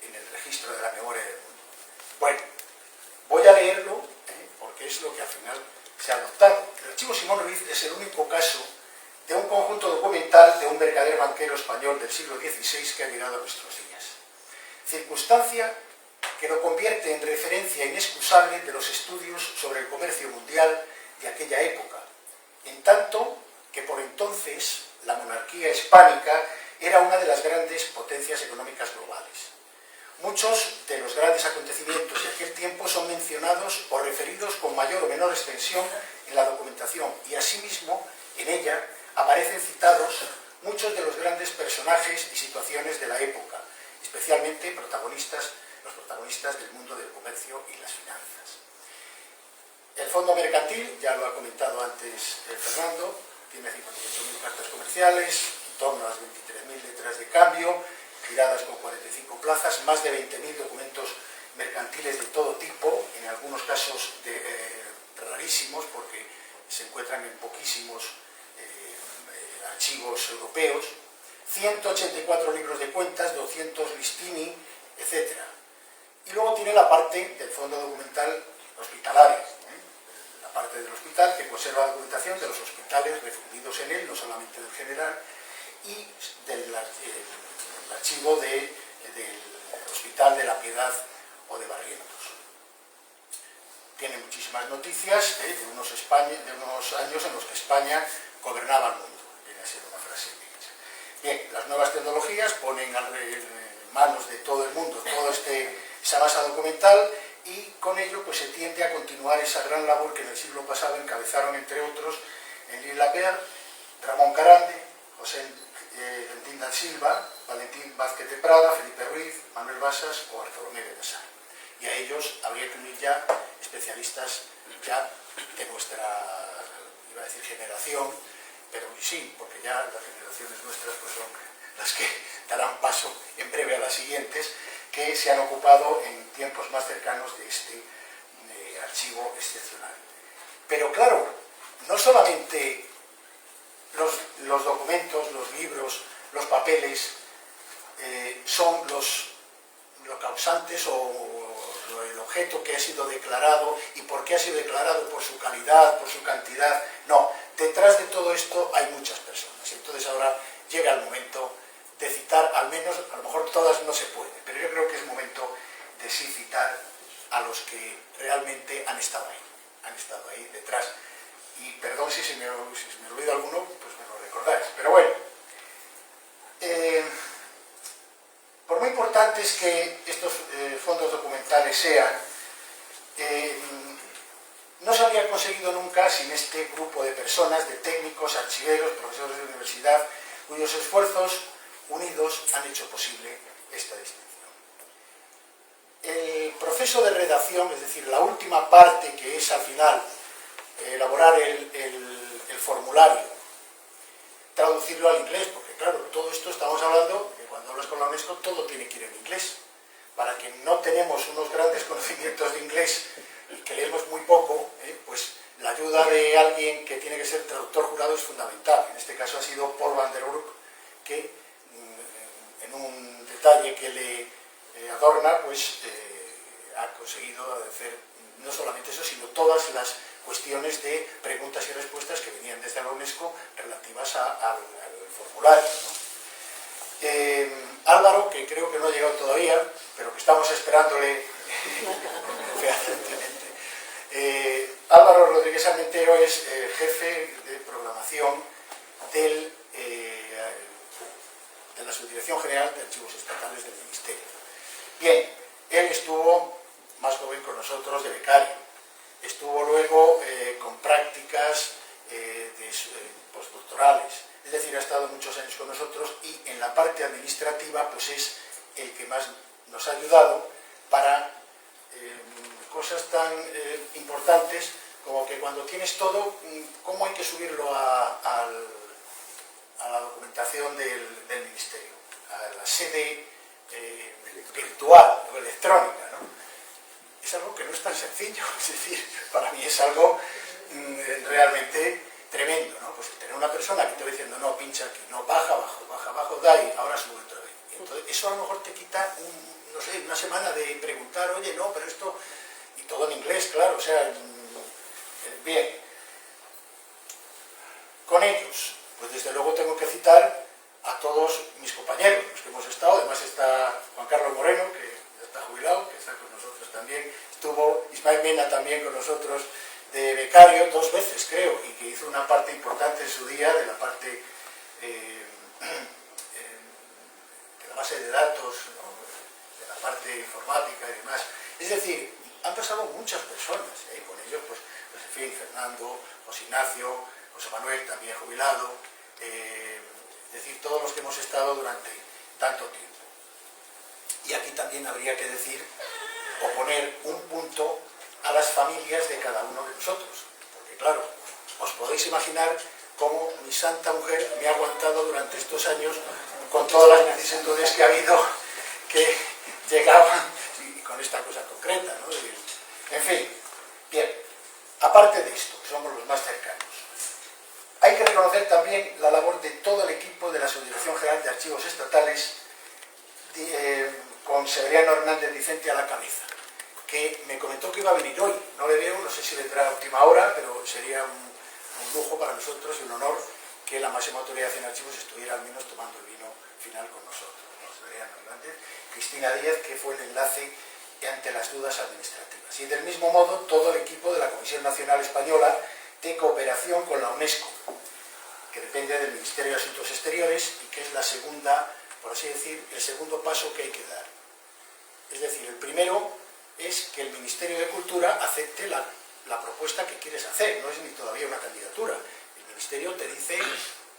en el registro de la memoria del mundo? Bueno, voy a leerlo porque es lo que al final se ha adoptado. El archivo Simón Ruiz es el único caso de un conjunto documental de un mercader banquero español del siglo XVI que ha llegado a nuestros días. Circunstancia que lo convierte en referencia inexcusable de los estudios sobre el comercio mundial de aquella época, en tanto que por entonces la monarquía hispánica era una de las grandes potencias económicas globales. Muchos de los grandes acontecimientos de aquel tiempo son mencionados o referidos con mayor o menor extensión en la documentación y asimismo en ella aparecen citados muchos de los grandes personajes y situaciones de la época, especialmente los protagonistas del mundo del comercio y las finanzas. El fondo mercantil, ya lo ha comentado antes Fernando, tiene 58.000 cartas comerciales, en torno a las 23.000 letras de cambio, giradas con 45 plazas, más de 20.000 documentos mercantiles de todo tipo, en algunos casos rarísimos porque se encuentran en poquísimos archivos europeos, 184 libros de cuentas, 200 listini, etc. Y luego tiene la parte del fondo documental hospitalario, la parte del hospital que conserva la documentación de los hospitales refundidos en él, no solamente del general, y del archivo del Hospital de la Piedad o de Barrientos. Tiene muchísimas noticias de unos años en los que España gobernaba el mundo. Viene a ser una frase hecha. Bien, las nuevas tecnologías ponen en manos de todo el mundo toda esa base documental y con ello pues, se tiende a continuar esa gran labor que en el siglo pasado encabezaron, entre otros, Enrique Lapierre, Ramón Carande, José Valentín da Silva, Valentín Vázquez de Prada, Felipe Ruiz, Manuel Basas o Bartolomé de Nassau. Y a ellos habría que unir ya especialistas ya de nuestra, iba a a decir generación, pero sí, porque ya las generaciones nuestras pues son las que darán paso en breve a las siguientes, que se han ocupado en tiempos más cercanos de este archivo excepcional. Pero claro, no solamente los documentos, los libros, los papeles son los causantes o el objeto que ha sido declarado y por qué ha sido declarado, por su calidad, por su cantidad. No, detrás de todo esto hay muchas personas. Entonces ahora llega el momento de citar, al menos, a lo mejor todas no se puede, pero yo creo que es momento de sí citar a los que realmente han estado ahí detrás. Y perdón si se me olvida alguno, pues me lo recordáis. Pero bueno, por muy importantes que estos fondos documentales sean, no se habría conseguido nunca sin este grupo de personas, de técnicos, archiveros, profesores de universidad, cuyos esfuerzos unidos han hecho posible esta distinción. El proceso de redacción, es decir, la última parte que es al final elaborar el formulario, traducirlo al inglés, porque claro, todo esto estamos hablando que cuando hablas con la UNESCO todo tiene que ir en inglés. Para que no tenemos unos grandes conocimientos de inglés y que leemos muy poco, pues la ayuda de alguien que tiene que ser traductor jurado es fundamental. En este caso ha sido Paul van der Broek, que en un detalle que le adorna, pues ha conseguido hacer no solamente eso, sino todas las cuestiones de preguntas y respuestas que venían desde la UNESCO relativas al formulario, ¿no? Álvaro, que creo que no ha llegado todavía, pero que estamos esperándole fehacientemente. Álvaro Rodríguez Armentero es jefe de programación de la Subdirección General de Archivos Estatales del Ministerio. Bien, él estuvo más joven con nosotros de becario, estuvo luego con prácticas postdoctorales, es decir, ha estado muchos años con nosotros y en la parte administrativa pues es el que más nos ha ayudado para cosas tan importantes como que cuando tienes todo, ¿cómo hay que subirlo a la documentación del Ministerio? A la sede virtual o electrónica, ¿no? Es algo que no es tan sencillo, es decir, para mí es algo realmente tremendo, ¿no? Pues tener una persona que te va diciendo, no, pincha aquí, no, baja abajo, da y ahora sube otra vez. Entonces, eso a lo mejor te quita, no sé, una semana de preguntar, oye, no, pero esto, y todo en inglés, claro, o sea, bien. Con ellos, pues desde luego tengo que citar a todos mis compañeros, los que hemos estado, además está Juan Carlos Moreno, que ya está jubilado, que está con nosotros también, estuvo Ismael Mena también con nosotros, de becario 2 veces creo, y que hizo una parte importante en su día de la parte de la base de datos, ¿no? De la parte informática y demás. Es decir, han pasado muchas personas, con ellos, pues en fin, Fernando, José Ignacio, José Manuel, también jubilado, es decir, todos los que hemos estado durante tanto tiempo. Y aquí también habría que decir, o poner un punto a las familias de cada uno de nosotros, porque claro, os podéis imaginar cómo mi santa mujer me ha aguantado durante estos años con todas las vicisitudes que ha habido, que llegaban y con esta cosa concreta, ¿no? En fin, bien, aparte de esto, que somos los más cercanos, hay que reconocer también la labor de todo el equipo de la Subdirección General de Archivos Estatales, con Severiano Hernández Vicente a la cabeza, que me comentó que iba a venir hoy. No le veo, no sé si vendrá a última hora, pero sería un lujo para nosotros y un honor que la máxima autoridad en archivos estuviera al menos tomando el vino final con nosotros, ¿no? Severiano Hernández, Cristina Díaz, que fue el enlace ante las dudas administrativas. Y del mismo modo, todo el equipo de la Comisión Nacional Española de Cooperación con la UNESCO, que depende del Ministerio de Asuntos Exteriores y que es la segunda, por así decir, el segundo paso que hay que dar. Es decir, el primero es que el Ministerio de Cultura acepte la propuesta que quieres hacer, no es ni todavía una candidatura. El Ministerio te dice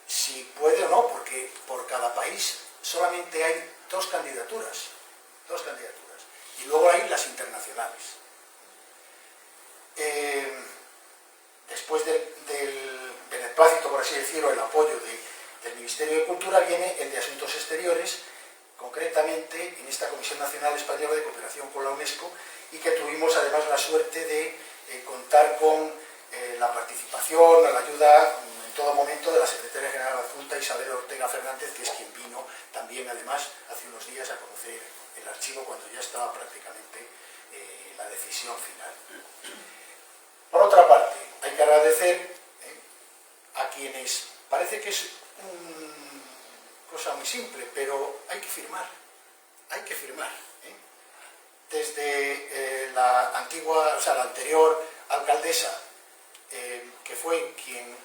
si puede o no, porque por cada país solamente hay 2 candidaturas, y luego hay las internacionales. Después del así decirlo, el apoyo del Ministerio de Cultura, viene el de Asuntos Exteriores, concretamente en esta Comisión Nacional Española de Cooperación con la UNESCO, y que tuvimos además la suerte de contar con la participación, la ayuda en todo momento de la secretaria general adjunta Isabel Ortega Fernández, que es quien vino también además hace unos días a conocer el archivo cuando ya estaba prácticamente la decisión final. Por otra parte, hay que agradecer a quienes, parece que es una cosa muy simple, pero hay que firmar, desde la antigua, o sea, la anterior alcaldesa, que fue quien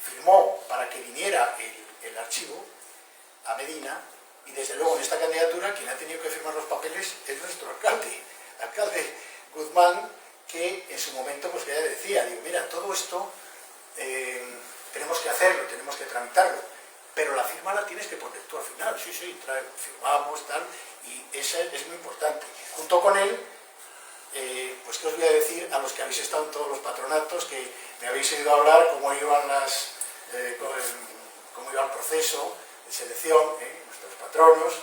firmó para que viniera el archivo a Medina, y desde luego en esta candidatura quien ha tenido que firmar los papeles es nuestro alcalde Guzmán, que en su momento pues que ya decía, digo, mira, todo esto tenemos que hacerlo, tenemos que tramitarlo, pero la firma la tienes que poner tú al final, sí, firmamos, tal, y esa es muy importante. Junto con él, pues qué os voy a decir a los que habéis estado en todos los patronatos, que me habéis oído hablar cómo iban cómo iba el proceso de selección, nuestros patronos,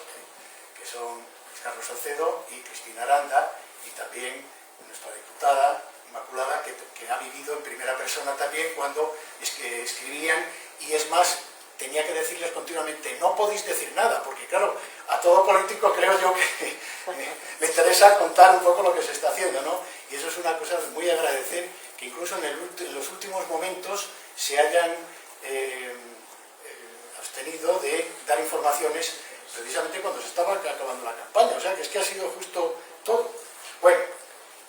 que son Carlos Salcedo y Cristina Aranda, y también nuestra diputada Inmaculada, que ha vivido en primera persona también cuando escribían, y es más, tenía que decirles continuamente, no podéis decir nada, porque claro, a todo político creo yo que le interesa contar un poco lo que se está haciendo, ¿no? Y eso es una cosa muy agradecer, que incluso en los últimos momentos se hayan abstenido de dar informaciones precisamente cuando se estaba acabando la campaña, o sea que es que ha sido justo todo. Bueno,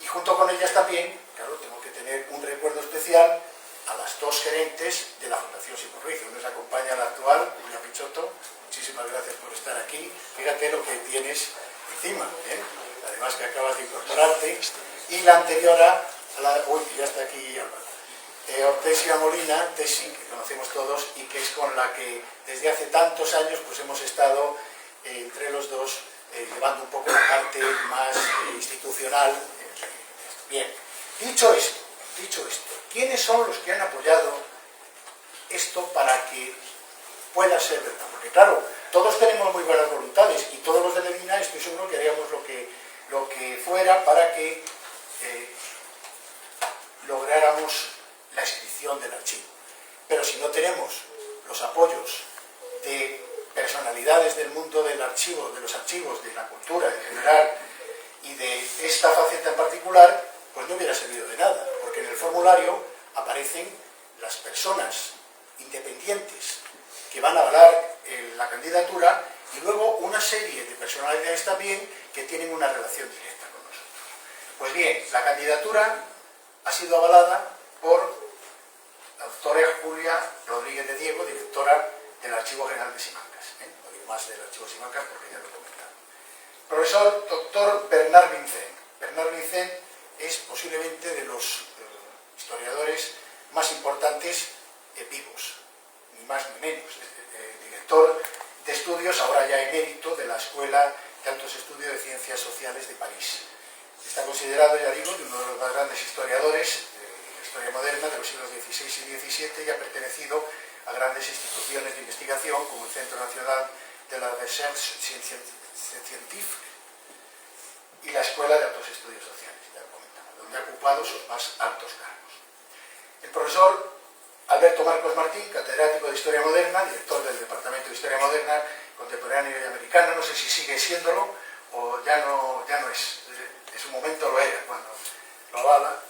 y junto con ellas también, claro, tengo que tener un recuerdo especial a las dos gerentes de la Fundación Simón Ruiz. Nos acompaña la actual, Julia Pichotto, muchísimas gracias por estar aquí, fíjate lo que tienes encima, además que acabas de incorporarte, y la anterior ya está aquí Álvaro, Hortensia Molina, Tesi, que conocemos todos y que es con la que desde hace tantos años pues hemos estado entre los dos llevando un poco la parte más institucional. Bien, dicho esto, ¿quiénes son los que han apoyado esto para que pueda ser verdad? Porque claro, todos tenemos muy buenas voluntades y todos los de Medina estoy seguro que haríamos lo que fuera para que lográramos la inscripción del archivo. Pero si no tenemos los apoyos de personalidades del mundo del archivo, de los archivos, de la cultura en general y de esta faceta en particular, pues no hubiera servido de nada, porque en el formulario aparecen las personas independientes que van a avalar la candidatura y luego una serie de personalidades también que tienen una relación directa con nosotros. Pues bien, la candidatura ha sido avalada por la doctora Julia Rodríguez de Diego, directora del Archivo General de Simancas. No digo más del Archivo Simancas porque ya lo he comentado. Profesor doctor Bernard Vincent. Bernard Vincent es posiblemente de los historiadores más importantes vivos, ni más ni menos. Director de estudios, ahora ya emérito, de la Escuela de Altos Estudios de Ciencias Sociales de París. Está considerado, ya digo, uno de los más grandes historiadores de la historia moderna de los siglos XVI y XVII y ha pertenecido a grandes instituciones de investigación como el Centro Nacional de la Recherche Scientifique y la Escuela de Altos Estudios Sociales, ya lo comentaba, donde ha ocupado sus más altos cargos. El profesor Alberto Marcos Martín, catedrático de Historia Moderna, director del Departamento de Historia Moderna Contemporánea y Americana, no sé si sigue siéndolo o ya no es, en su momento lo era cuando lo avala,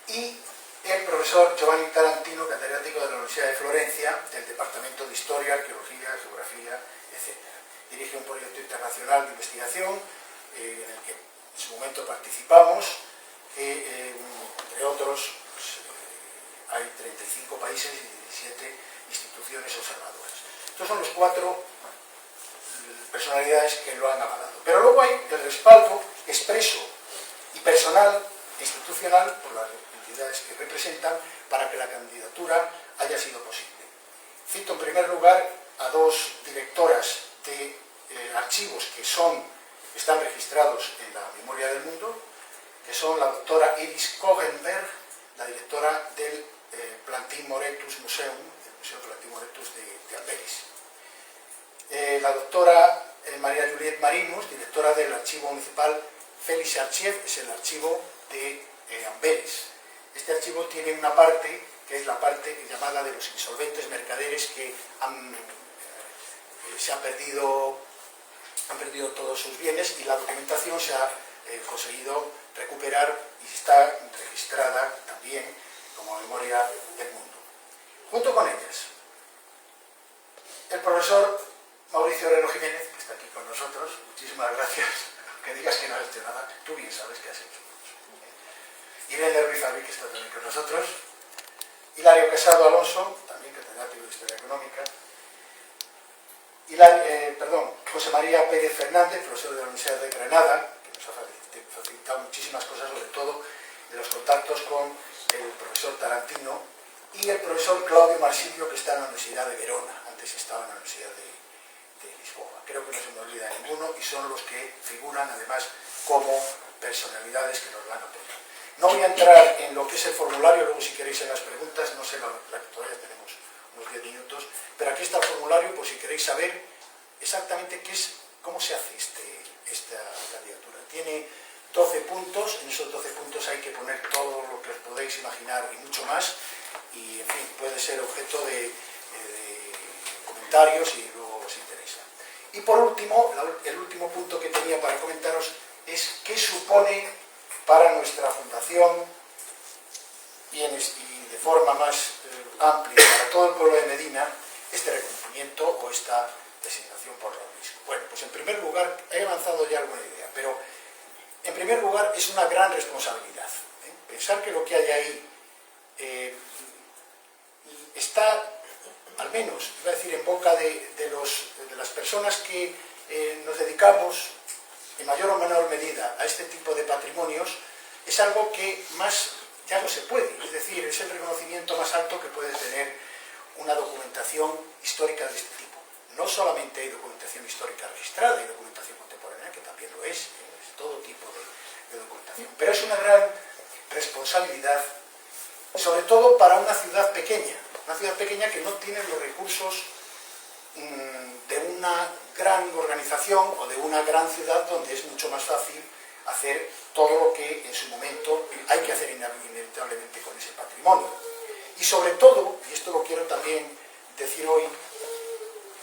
y el profesor Giovanni Tarantino, catedrático de la Universidad de Florencia, del Departamento de Historia, Arqueología, Geografía, etc. Dirige un proyecto internacional de investigación en el que en su momento participamos, entre otros pues, hay 35 países y 17 instituciones observadoras. Estos son los 4 personalidades que lo han avalado. Pero luego hay el respaldo expreso y personal e institucional por las entidades que representan para que la candidatura haya sido posible. Cito en primer lugar a 2 directoras de archivos que están registrados en la Memoria del Mundo, que son la doctora Iris Kogenberg, la directora del Plantin Moretus Museum, el Museo Relativo Erectus de Amberes. La doctora María Juliette Marinus, directora del Archivo Municipal Félix Archive, es el archivo de Amberes. Este archivo tiene una parte, que es la parte llamada de los insolventes mercaderes que han perdido todos sus bienes, y la documentación se ha conseguido recuperar y está registrada también como memoria del mundo. Junto con ellas, el profesor Mauricio Herrero Jiménez, que está aquí con nosotros, muchísimas gracias, que digas que no has hecho nada, tú bien sabes que has hecho. Irene Ruiz Avi, que está también con nosotros, Hilario Casado Alonso, también catedrático de Historia Económica, José María Pérez Fernández, profesor de la Universidad de Granada, que nos ha facilitado muchísimas cosas, sobre todo de los contactos con el profesor Tarantino, y el profesor Claudio Marsilio, que está en la Universidad de Verona, antes estaba en la Universidad de Lisboa. Creo que no se me olvida ninguno, y son los que figuran además como personalidades que nos van a apoyar. No voy a entrar en lo que es el formulario, luego si queréis en las preguntas, no sé, todavía tenemos unos 10 minutos, pero aquí está el formulario por si queréis saber exactamente cómo se hace esta candidatura. Tiene 12 puntos, en esos 12 puntos hay que poner todo lo que os podéis imaginar y mucho más, y en fin, puede ser objeto de comentarios y luego os interesa. Y por último, el último punto que tenía para comentaros es qué supone para nuestra fundación y de forma más amplia para todo el pueblo de Medina este reconocimiento o esta designación por la UNESCO. Bueno, pues en primer lugar, he avanzado ya alguna idea, pero en primer lugar es una gran responsabilidad. Pensar que lo que hay ahí está, al menos, iba a decir, en boca de las personas que nos dedicamos en mayor o menor medida a este tipo de patrimonios, es algo que más ya no se puede, es decir, es el reconocimiento más alto que puede tener una documentación histórica de este tipo. No solamente hay documentación histórica registrada, hay documentación contemporánea, que también lo es todo tipo de documentación, pero es una gran responsabilidad, sobre todo para una ciudad pequeña que no tiene los recursos de una gran organización o de una gran ciudad, donde es mucho más fácil hacer todo lo que en su momento hay que hacer inevitablemente con ese patrimonio. Y sobre todo, y esto lo quiero también decir hoy,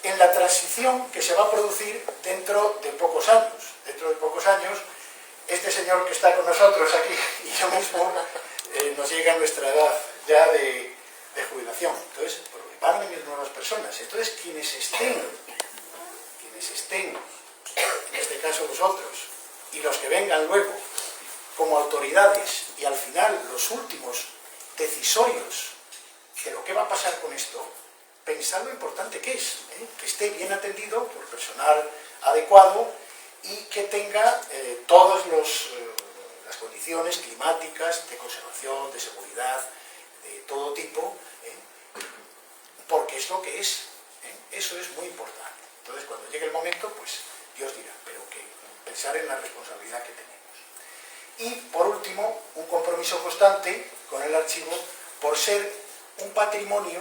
en la transición que se va a producir dentro de pocos años. Dentro de pocos años, este señor que está con nosotros aquí y yo mismo, nos llega a nuestra edad ya de jubilación. Entonces, van a venir nuevas personas. Entonces, quienes estén, en este caso vosotros, y los que vengan luego, como autoridades, y al final los últimos decisorios de lo que va a pasar con esto, pensad lo importante que es, que esté bien atendido por personal adecuado y que tenga todas las condiciones climáticas, de conservación, de seguridad, de todo tipo, porque es lo que es. Eso es muy importante. Entonces, cuando llegue el momento, pues Dios dirá, pero que pensar en la responsabilidad que tenemos. Y, por último, un compromiso constante con el archivo por ser un patrimonio,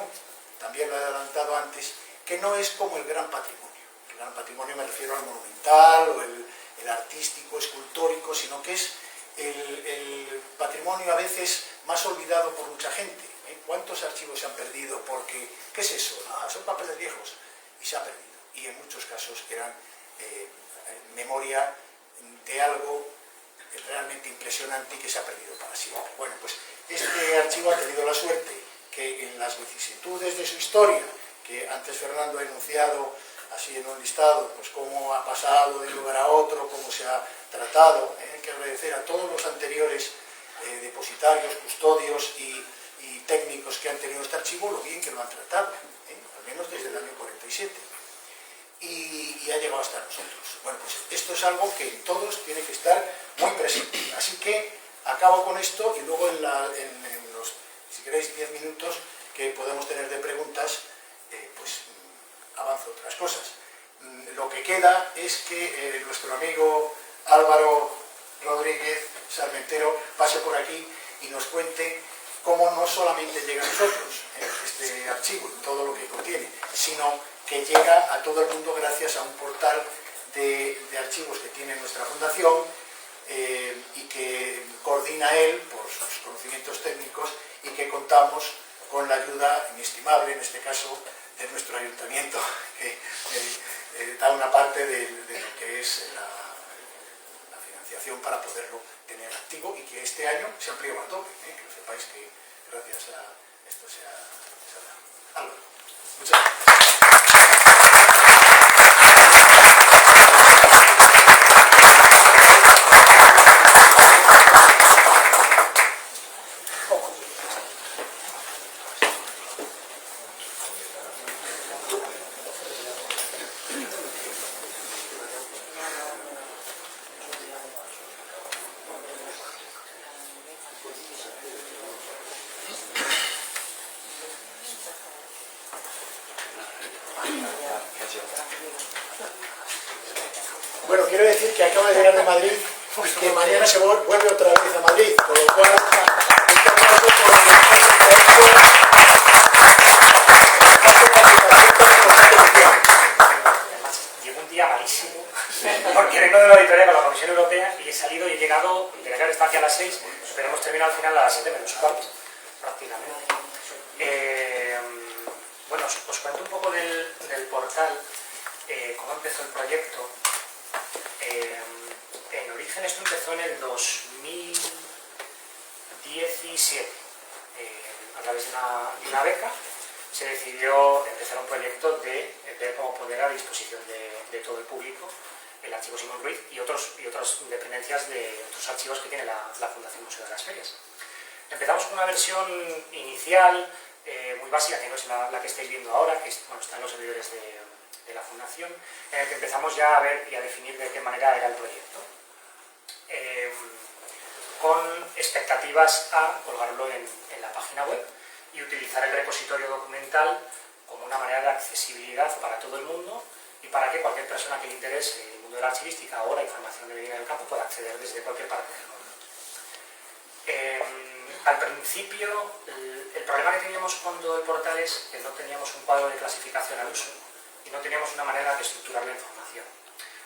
también lo he adelantado antes, que no es como el gran patrimonio. El gran patrimonio me refiero al monumental o el artístico, escultórico, sino que es el patrimonio a veces más olvidado por mucha gente. ¿Cuántos archivos se han perdido? Porque, ¿qué es eso? Son papeles viejos, y se ha perdido. Y en muchos casos eran memoria de algo realmente impresionante y que se ha perdido para siempre. Bueno, pues este archivo ha tenido la suerte que en las vicisitudes de su historia, que antes Fernando ha enunciado así en un listado, pues cómo ha pasado de un lugar a otro, cómo se ha tratado, hay que agradecer a todos los anteriores depositarios, custodios y técnicos que han tenido este archivo, lo bien que lo han tratado, al menos desde el año 47, y ha llegado hasta nosotros. Bueno, pues esto es algo que en todos tiene que estar muy presente. Así que acabo con esto y luego en los, si queréis, 10 minutos que podemos tener de preguntas, pues avanzo otras cosas. Lo que queda es que nuestro amigo Álvaro Rodríguez Sarmentero pase por aquí y nos cuente cómo no solamente llega a nosotros este archivo, todo lo que contiene, sino que llega a todo el mundo gracias a un portal de archivos que tiene nuestra fundación y que coordina él por sus conocimientos técnicos y que contamos con la ayuda inestimable, en este caso, de nuestro ayuntamiento, que da una parte de lo que es la financiación para poderlo tener activo y que este año se amplió al doble, que lo sepáis que gracias a esto se ha dado. Álvaro, muchas gracias. Bueno, quiero decir que acaba de llegar de Madrid y que mañana se vuelve otra vez a Madrid, con lo cual este aplauso por el esfuerzo que ha hecho. Llevo un día malísimo, porque vengo de una auditoría con la Comisión Europea y he salido y he llegado, tenía que haber estado aquí a las 6, pero hemos terminado al final a las 7 menos cuarto, prácticamente. Bueno, os cuento un poco del portal, cómo empezó el proyecto. En origen esto empezó en el 2017, a través de una beca. Se decidió empezar un proyecto de ver cómo poner a disposición de todo el público el archivo Simón Ruiz y otras dependencias de otros archivos que tiene la Fundación Museo de las Ferias. Empezamos con una versión inicial muy básica, que no es la que estáis viendo ahora, que está en los servidores de la Fundación, en el que empezamos ya a ver y a definir de qué manera era el proyecto, con expectativas a colgarlo en la página web y utilizar el repositorio documental como una manera de accesibilidad para todo el mundo y para que cualquier persona que le interese el mundo de la archivística o la información de Medina del Campo pueda acceder desde cualquier parte del mundo. Al principio, el problema que teníamos con todo el portal es que no teníamos un cuadro de clasificación al uso y no teníamos una manera de estructurar la información.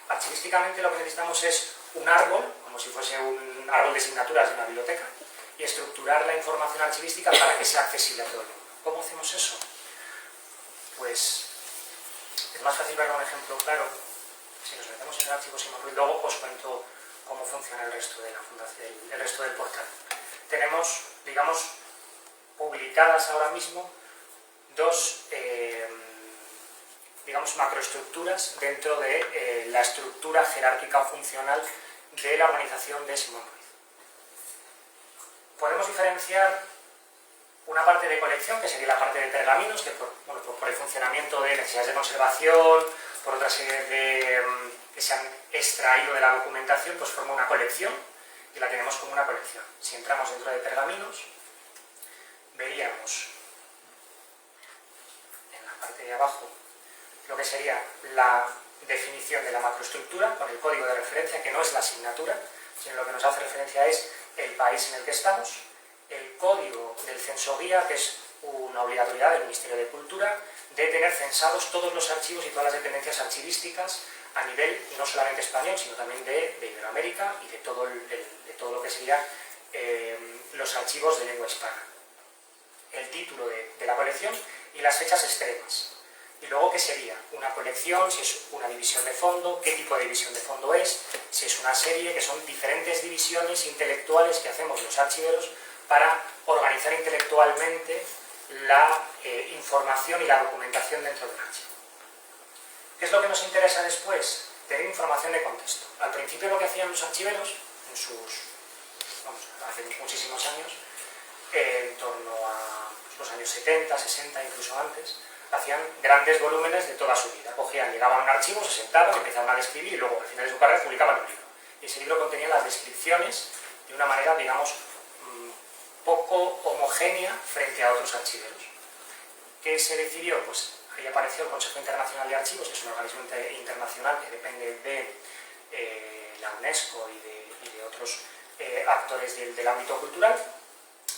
Archivísticamente lo que necesitamos es un árbol, como si fuese un árbol de asignaturas de una biblioteca, y estructurar la información archivística para que sea accesible a todo el mundo. ¿Cómo hacemos eso? Pues es más fácil ver un ejemplo claro. Si nos metemos en el archivo Simón Ruiz, luego os cuento cómo funciona el resto de la fundación, el resto del portal. Tenemos, digamos, publicadas ahora mismo dos digamos, macroestructuras dentro de la estructura jerárquica o funcional de la organización de Simón Ruiz. Podemos diferenciar una parte de colección, que sería la parte de pergaminos, que por el funcionamiento de necesidades de conservación, por otra serie que se han extraído de la documentación, pues forma una colección y la tenemos como una colección. Si entramos dentro de pergaminos, veríamos en la parte de abajo lo que sería la definición de la macroestructura con el código de referencia, que no es la asignatura, sino lo que nos hace referencia es el país en el que estamos, el código del censo guía, que es una obligatoriedad del Ministerio de Cultura, de tener censados todos los archivos y todas las dependencias archivísticas a nivel no solamente español, sino también de Iberoamérica y de todo lo que sería los archivos de lengua hispana. El título de la colección y las fechas extremas. Y luego, ¿qué sería? Una colección, si es una división de fondo, qué tipo de división de fondo es, si es una serie, que son diferentes divisiones intelectuales que hacemos los archiveros para organizar intelectualmente la información y la documentación dentro del archivo. ¿Qué es lo que nos interesa después? Tener información de contexto. Al principio lo que hacían los archiveros, hace muchísimos años, en torno a los años 70, 60, incluso antes, hacían grandes volúmenes de toda su vida. Llegaban a un archivo, se sentaban, empezaban a describir y luego al final de su carrera publicaban un libro. Y ese libro contenía las descripciones de una manera, digamos, poco homogénea frente a otros archiveros. ¿Qué se decidió? Pues ahí apareció el Consejo Internacional de Archivos, que es un organismo internacional que depende de la UNESCO y de otros actores del ámbito cultural,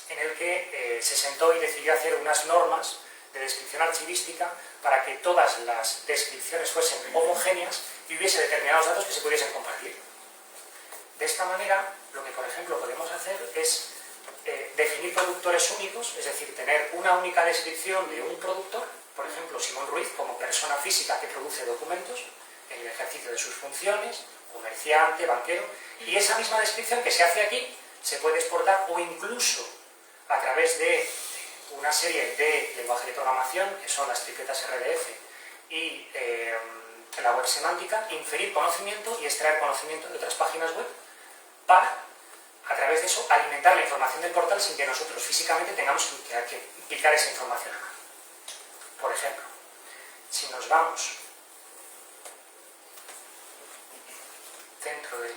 en el que se sentó y decidió hacer unas normas de descripción archivística para que todas las descripciones fuesen homogéneas y hubiese determinados datos que se pudiesen compartir. De esta manera, lo que por ejemplo podemos hacer es definir productores únicos, es decir, tener una única descripción de un productor, por ejemplo, Simón Ruiz como persona física que produce documentos en el ejercicio de sus funciones, comerciante, banquero, y esa misma descripción que se hace aquí se puede exportar o incluso a través de una serie de lenguajes de programación, que son las tripletas RDF y la web semántica, inferir conocimiento y extraer conocimiento de otras páginas web para, a través de eso, alimentar la información del portal sin que nosotros físicamente tengamos que picar esa información a mano. Por ejemplo, si nos vamos dentro de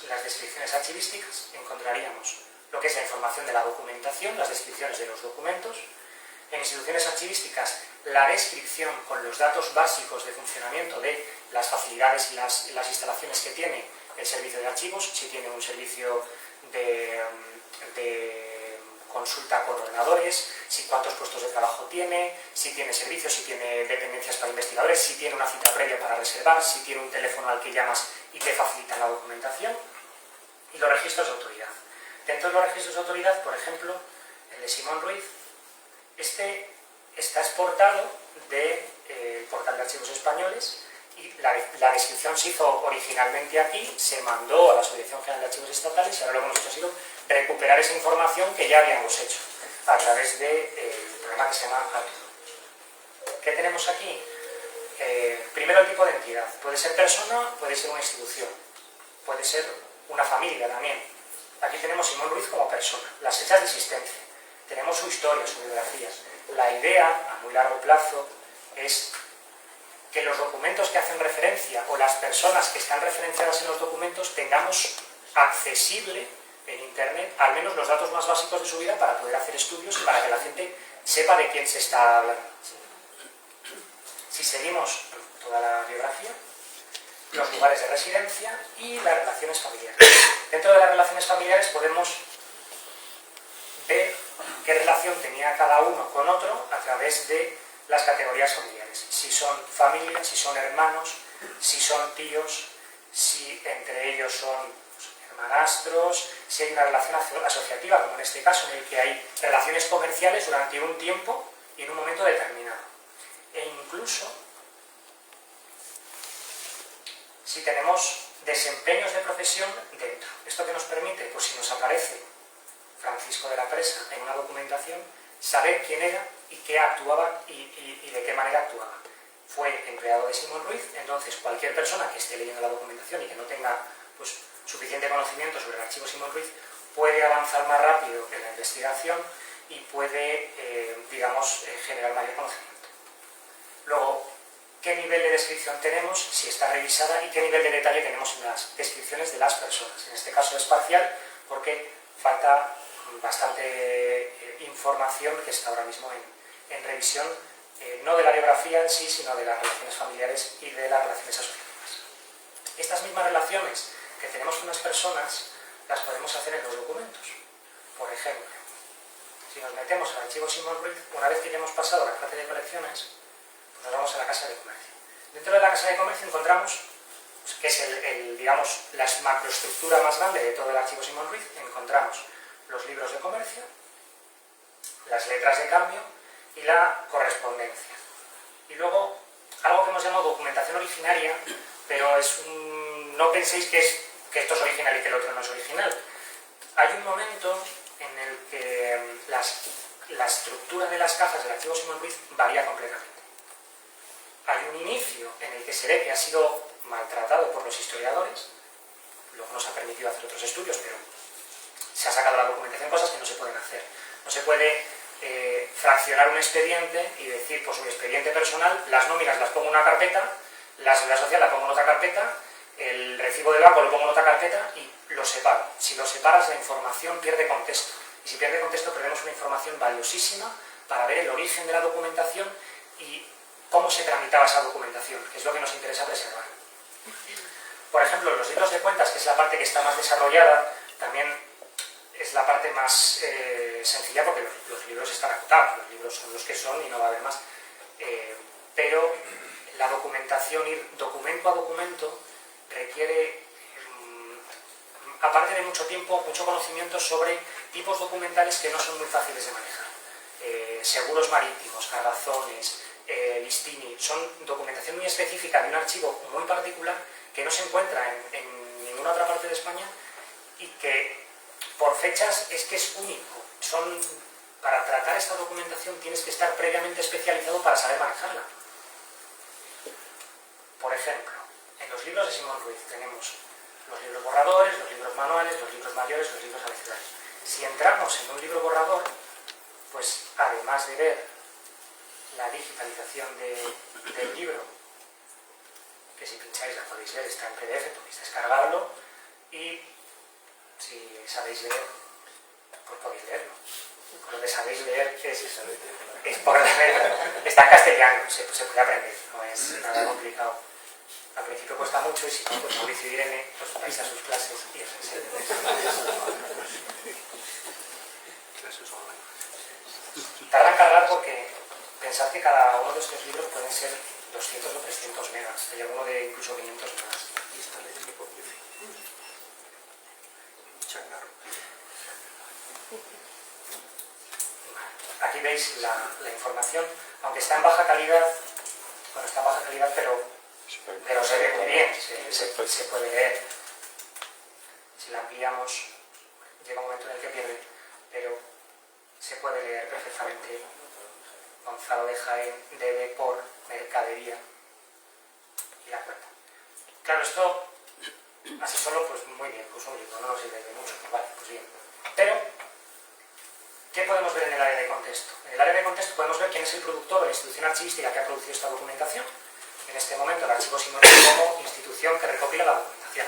las descripciones archivísticas, encontraríamos lo que es la información de la documentación, las descripciones de los documentos. En instituciones archivísticas, la descripción con los datos básicos de funcionamiento de las facilidades y las instalaciones que tiene el servicio de archivos, si tiene un servicio de consulta con ordenadores, si cuántos puestos de trabajo tiene, si tiene servicios, si tiene dependencias para investigadores, si tiene una cita previa para reservar, si tiene un teléfono al que llamas y te facilitan la documentación, y los registros de autoridad. Dentro de los registros de autoridad, por ejemplo, el de Simón Ruiz, este está exportado del portal de archivos españoles y la descripción se hizo originalmente aquí, se mandó a la Subdirección General de Archivos Estatales y ahora lo que hemos hecho ha sido recuperar esa información que ya habíamos hecho a través del programa que se llama Arturo. ¿Qué tenemos aquí? Primero, el tipo de entidad. Puede ser persona, puede ser una institución, puede ser una familia también. Aquí tenemos Simón Ruiz como persona, las fechas de existencia, tenemos su historia, sus biografías. La idea, a muy largo plazo, es que los documentos que hacen referencia o las personas que están referenciadas en los documentos tengamos accesible en Internet al menos los datos más básicos de su vida para poder hacer estudios y para que la gente sepa de quién se está hablando. Si seguimos toda la biografía, los lugares de residencia y las relaciones familiares. Dentro de las relaciones familiares podemos ver qué relación tenía cada uno con otro a través de las categorías familiares. Si son familia, si son hermanos, si son tíos, si entre ellos son hermanastros, si hay una relación asociativa, como en este caso, en el que hay relaciones comerciales durante un tiempo y en un momento determinado. E incluso si tenemos desempeños de profesión dentro. ¿Esto qué nos permite? Pues si nos aparece Francisco de la Presa en una documentación, saber quién era y qué actuaba y de qué manera actuaba. Fue empleado de Simón Ruiz, entonces cualquier persona que esté leyendo la documentación y que no tenga pues, suficiente conocimiento sobre el archivo Simón Ruiz puede avanzar más rápido en la investigación y puede, generar mayor conocimiento. Luego, ¿qué nivel de descripción tenemos? Si está revisada y qué nivel de detalle tenemos en las descripciones de las personas. En este caso es parcial porque falta bastante información que está ahora mismo en revisión, no de la biografía en sí, sino de las relaciones familiares y de las relaciones asociativas. Estas mismas relaciones que tenemos con las personas las podemos hacer en los documentos. Por ejemplo, si nos metemos al archivo Simón Ruiz, una vez que ya hemos pasado la parte de colecciones, pues nos vamos a la Casa de Comercio. Dentro de la Casa de Comercio encontramos, pues, que es la macroestructura más grande de todo el archivo Simón Ruiz, encontramos los libros de comercio, las letras de cambio y la correspondencia. Y luego, algo que hemos llamado documentación originaria, pero no penséis que esto es original y que el otro no es original. Hay un momento en el que la estructura de las cajas del archivo Simón Ruiz varía completamente. Hay un inicio en el que se ve que ha sido maltratado por los historiadores, luego nos ha permitido hacer otros estudios, pero se ha sacado la documentación cosas que no se pueden hacer. No se puede fraccionar un expediente y decir, pues mi expediente personal, las nóminas las pongo en una carpeta, la seguridad social la pongo en otra carpeta, el recibo del banco lo pongo en otra carpeta y lo separo. Si lo separas, la información pierde contexto. Y si pierde contexto, perdemos una información valiosísima para ver el origen de la documentación y cómo se tramitaba esa documentación, que es lo que nos interesa preservar. Por ejemplo, los libros de cuentas, que es la parte que está más desarrollada, también es la parte más sencilla porque los libros están acotados, los libros son los que son y no va a haber más. Pero la documentación, ir documento a documento, requiere, aparte de mucho tiempo, mucho conocimiento sobre tipos documentales que no son muy fáciles de manejar. Seguros marítimos, cargazones, listini, son documentación muy específica de un archivo muy particular que no se encuentra en ninguna otra parte de España y que por fechas es que es único. Para tratar esta documentación tienes que estar previamente especializado para saber manejarla. Por ejemplo, en los libros de Simón Ruiz tenemos los libros borradores, los libros manuales, los libros mayores, los libros abecedarios. Si entramos en un libro borrador, pues además de ver la digitalización del libro, que si pincháis la podéis ver, está en PDF, podéis descargarlo y si sabéis leer, pues podéis leerlo. Lo que sabéis leer es por la letra. Está en castellano, se puede aprender, no es nada complicado. Al principio cuesta mucho y si no, pues Mauricio y Irene pues vais a sus clases y os enseñan. Tarda en cargar porque pensad que cada uno de estos libros pueden ser 200 o 300 megas, hay alguno de incluso 500 megas. Y está el equipo changarro. Aquí veis la información, aunque está en baja calidad, bueno, está en baja calidad, pero se ve muy bien, se puede leer. Si la ampliamos, llega un momento en el que pierde, pero se puede leer perfectamente. Gonzalo de Jaén debe por mercadería y la cuenta. Claro, esto así solo, pues muy bien, pues un libro, no nos sirve de mucho, pues vale, pues bien. Pero, ¿qué podemos ver en el área de contexto? En el área de contexto podemos ver quién es el productor o la institución archivística que ha producido esta documentación. En este momento el Archivo Simón Ruiz como institución que recopila la documentación.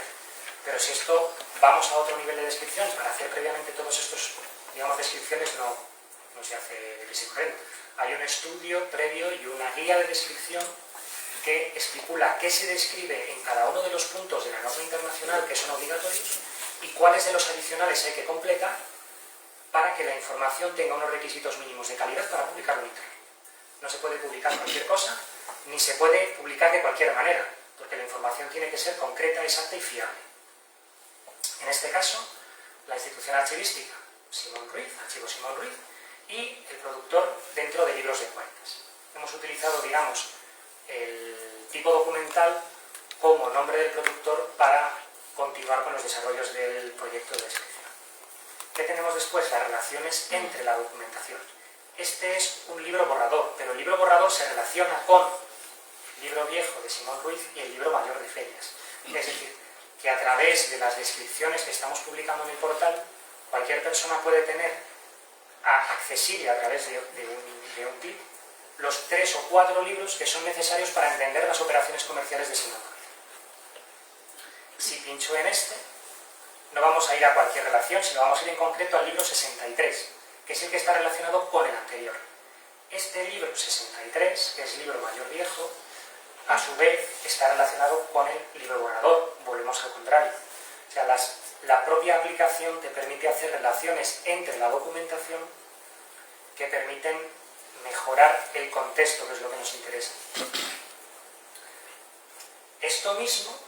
Pero si esto vamos a otro nivel de descripción, para hacer previamente todos estos, digamos, descripciones no se hace deprisa y corriendo. Hay un estudio previo y una guía de descripción que estipula qué se describe en cada uno de los puntos de la norma internacional que son obligatorios y cuáles de los adicionales hay que completar para que la información tenga unos requisitos mínimos de calidad para publicarlo en Internet. No se puede publicar cualquier cosa, ni se puede publicar de cualquier manera, porque la información tiene que ser concreta, exacta y fiable. En este caso, la institución archivística Simón Ruiz, Archivo Simón Ruiz, y el productor dentro de libros de cuentas. Hemos utilizado, digamos, el tipo documental como nombre del productor para continuar con los desarrollos del proyecto de descripción. ¿Qué tenemos después? Las relaciones entre la documentación. Este es un libro borrador, pero el libro borrador se relaciona con el libro viejo de Simón Ruiz y el libro mayor de Ferias. Es decir, que a través de las descripciones que estamos publicando en el portal, cualquier persona puede tener accesible a través de un clic los 3 o 4 libros que son necesarios para entender las operaciones comerciales de Simón Ruiz. Si pincho en este, no vamos a ir a cualquier relación, sino vamos a ir en concreto al libro 63, que es el que está relacionado con el anterior. Este libro 63, que es el libro mayor viejo, a su vez está relacionado con el libro borrador, volvemos al contrario. O sea, la propia aplicación te permite hacer relaciones entre la documentación que permiten mejorar el contexto, que es lo que nos interesa. Esto mismo,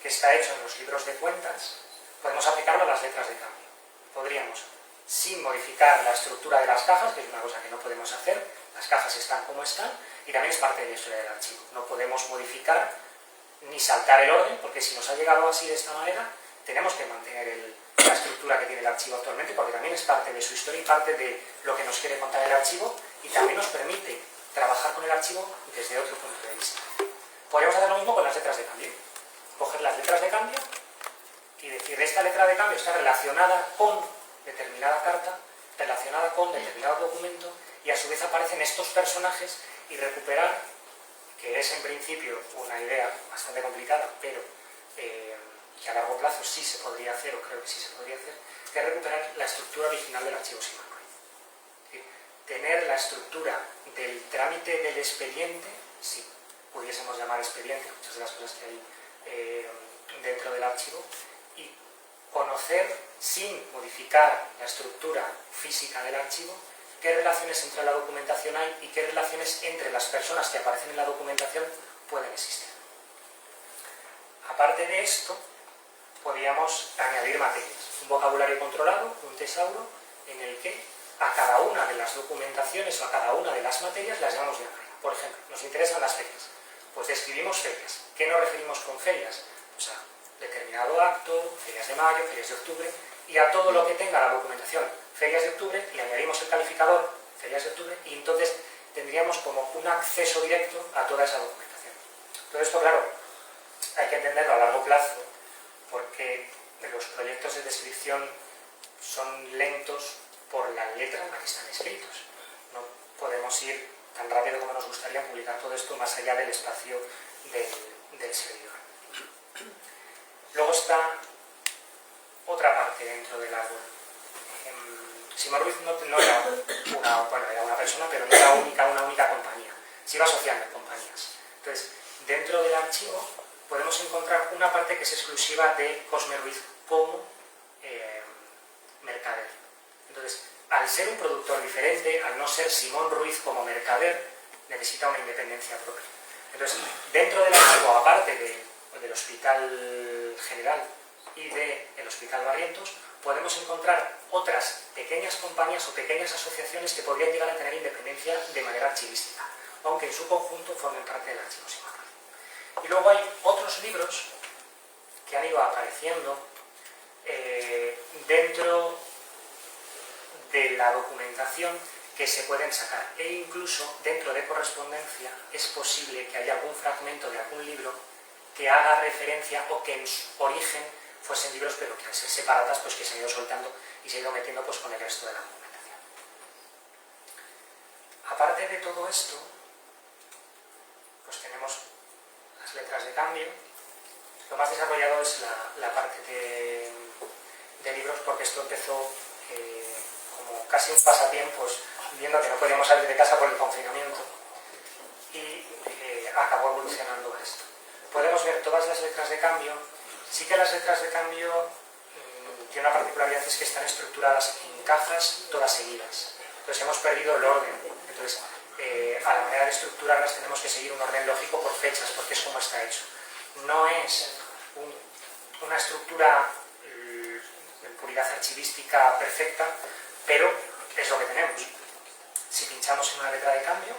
que está hecho en los libros de cuentas, podemos aplicarlo a las letras de cambio. Podríamos, sin modificar la estructura de las cajas, que es una cosa que no podemos hacer, las cajas están como están, y también es parte de la historia del archivo. No podemos modificar ni saltar el orden, porque si nos ha llegado así de esta manera, tenemos que mantener la estructura que tiene el archivo actualmente, porque también es parte de su historia y parte de lo que nos quiere contar el archivo, y también nos permite trabajar con el archivo desde otro punto de vista. Podríamos hacer lo mismo con las letras de cambio. Coger las letras de cambio y decir, esta letra de cambio está relacionada con determinada carta, relacionada con determinado documento, y a su vez aparecen estos personajes, y recuperar, que es en principio una idea bastante complicada, pero que a largo plazo sí se podría hacer, o creo que sí se podría hacer, que es recuperar la estructura original del archivo Simón Ruiz. Tener la estructura del trámite del expediente, si pudiésemos llamar expediente, muchas de las cosas que hay dentro del archivo, y conocer, sin modificar la estructura física del archivo, qué relaciones entre la documentación hay y qué relaciones entre las personas que aparecen en la documentación pueden existir. Aparte de esto, podríamos añadir materias, un vocabulario controlado, un tesauro, en el que a cada una de las documentaciones o a cada una de las materias las llamamos de una manera. Por ejemplo, nos interesan las ferias, pues describimos ferias. ¿Qué nos referimos con ferias? Pues a determinado acto, ferias de mayo, ferias de octubre, y a todo lo que tenga la documentación ferias de octubre, le añadimos el calificador ferias de octubre, y entonces tendríamos como un acceso directo a toda esa documentación. Todo esto, claro, hay que entenderlo a largo plazo, porque los proyectos de descripción son lentos por la letra en la que están escritos. No podemos ir tan rápido como nos gustaría publicar todo esto más allá del espacio del servidor. Luego está otra parte dentro del árbol. Simón Ruiz no era era una persona, pero no era una única compañía. Se iba asociando en compañías. Entonces, dentro del archivo podemos encontrar una parte que es exclusiva de Cosme Ruiz como mercader. Entonces, al ser un productor diferente, al no ser Simón Ruiz como mercader, necesita una independencia propia. Entonces, dentro del archivo, aparte del Hospital General y del Hospital Barrientos, podemos encontrar otras pequeñas compañías o pequeñas asociaciones que podrían llegar a tener independencia de manera archivística, aunque en su conjunto formen parte del archivo Simón Ruiz. Y luego hay otros libros que han ido apareciendo dentro de la documentación que se pueden sacar, e incluso dentro de correspondencia es posible que haya algún fragmento de algún libro que haga referencia o que en su origen fuesen libros, pero que al ser separadas, pues que se han ido soltando y se ha ido metiendo pues con el resto de la documentación. Aparte de todo esto, pues tenemos las letras de cambio. Lo más desarrollado es la parte de libros, porque esto empezó como casi un pasatiempos, viendo que no podíamos salir de casa por el confinamiento, y acabó evolucionando a esto. Podemos ver todas las letras de cambio. Sí que las letras de cambio tienen una particularidad, es que están estructuradas en cajas todas seguidas. Entonces hemos perdido el orden. Entonces, a la manera de estructurarlas tenemos que seguir un orden lógico por fechas, porque es como está hecho. No es una estructura en puridad archivística perfecta, pero es lo que tenemos. Si pinchamos en una letra de cambio,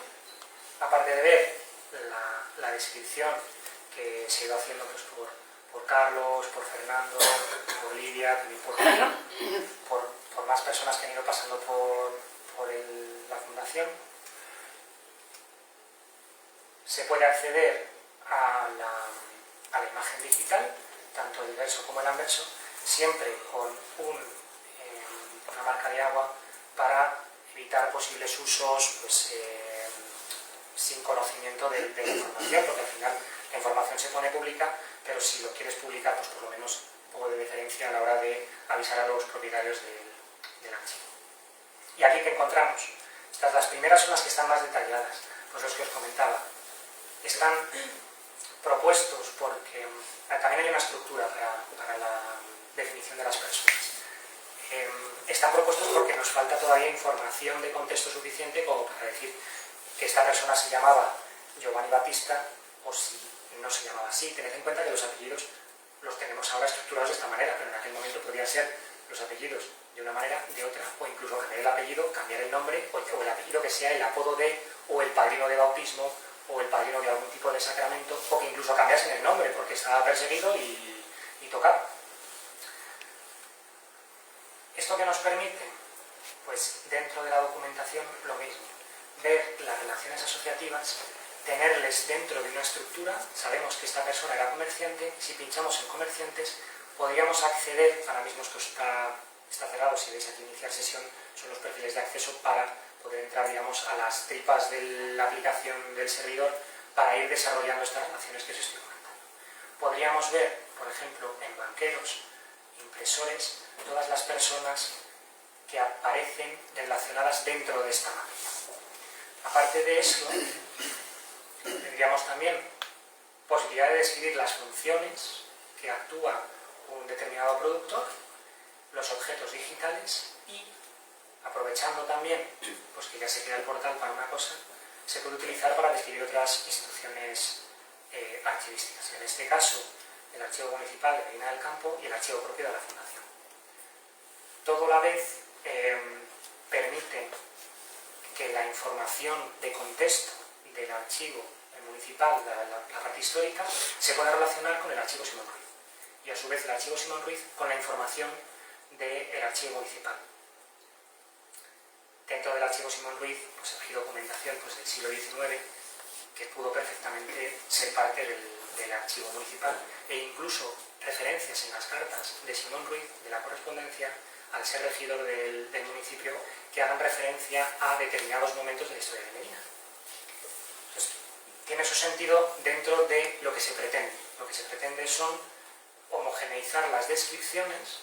aparte de ver la descripción que se ha ido haciendo pues, por Carlos, por Fernando, por Lidia, también por más personas que han ido pasando por la fundación, se puede acceder a la imagen digital, tanto el verso como el anverso, siempre con una marca de agua para evitar posibles usos pues, sin conocimiento de la información, porque al final la información se pone pública, pero si lo quieres publicar, pues por lo menos un poco de deferencia a la hora de avisar a los propietarios del archivo. Y aquí que encontramos, las primeras son las que están más detalladas, pues los que os comentaba. Están propuestos porque también hay una estructura para la definición de las personas. Están propuestos porque nos falta todavía información de contexto suficiente como para decir que esta persona se llamaba Giovanni Battista o si no se llamaba así. Tened en cuenta que los apellidos los tenemos ahora estructurados de esta manera, pero en aquel momento podían ser los apellidos de una manera, de otra, o incluso cambiar el apellido, cambiar el nombre, o el apellido que sea el apodo de, o el padrino de bautismo, o el padrino de algún tipo de sacramento, o que incluso cambiasen el nombre porque estaba perseguido y tocado. ¿Esto qué nos permite? Pues dentro de la documentación lo mismo, ver las relaciones asociativas, tenerles dentro de una estructura. Sabemos que esta persona era comerciante. Si pinchamos en comerciantes podríamos acceder, ahora mismo esto está cerrado, si veis aquí iniciar sesión, son los perfiles de acceso para poder entrar, digamos, a las tripas de la aplicación del servidor para ir desarrollando estas relaciones que os estoy comentando. Podríamos ver, por ejemplo, en banqueros, impresores, todas las personas que aparecen relacionadas dentro de esta máquina. Aparte de eso, tendríamos también posibilidad de describir las funciones que actúa un determinado productor, los objetos digitales y, aprovechando también pues que ya se crea el portal para una cosa, se puede utilizar para describir otras instituciones archivísticas. En este caso, el archivo municipal de Medina del Campo y el archivo propio de la Fundación. Todo a la vez permite que la información de contexto del archivo municipal, la parte histórica, se pueda relacionar con el archivo Simón Ruiz. Y a su vez el archivo Simón Ruiz con la información del archivo municipal. Dentro del archivo Simón Ruiz pues, hay documentación pues, del siglo XIX que pudo perfectamente ser parte del archivo municipal e incluso referencias en las cartas de Simón Ruiz, de la correspondencia, al ser regidor del municipio, que hagan referencia a determinados momentos de la historia de Medina. Entonces, tiene su sentido dentro de lo que se pretende. Lo que se pretende son homogeneizar las descripciones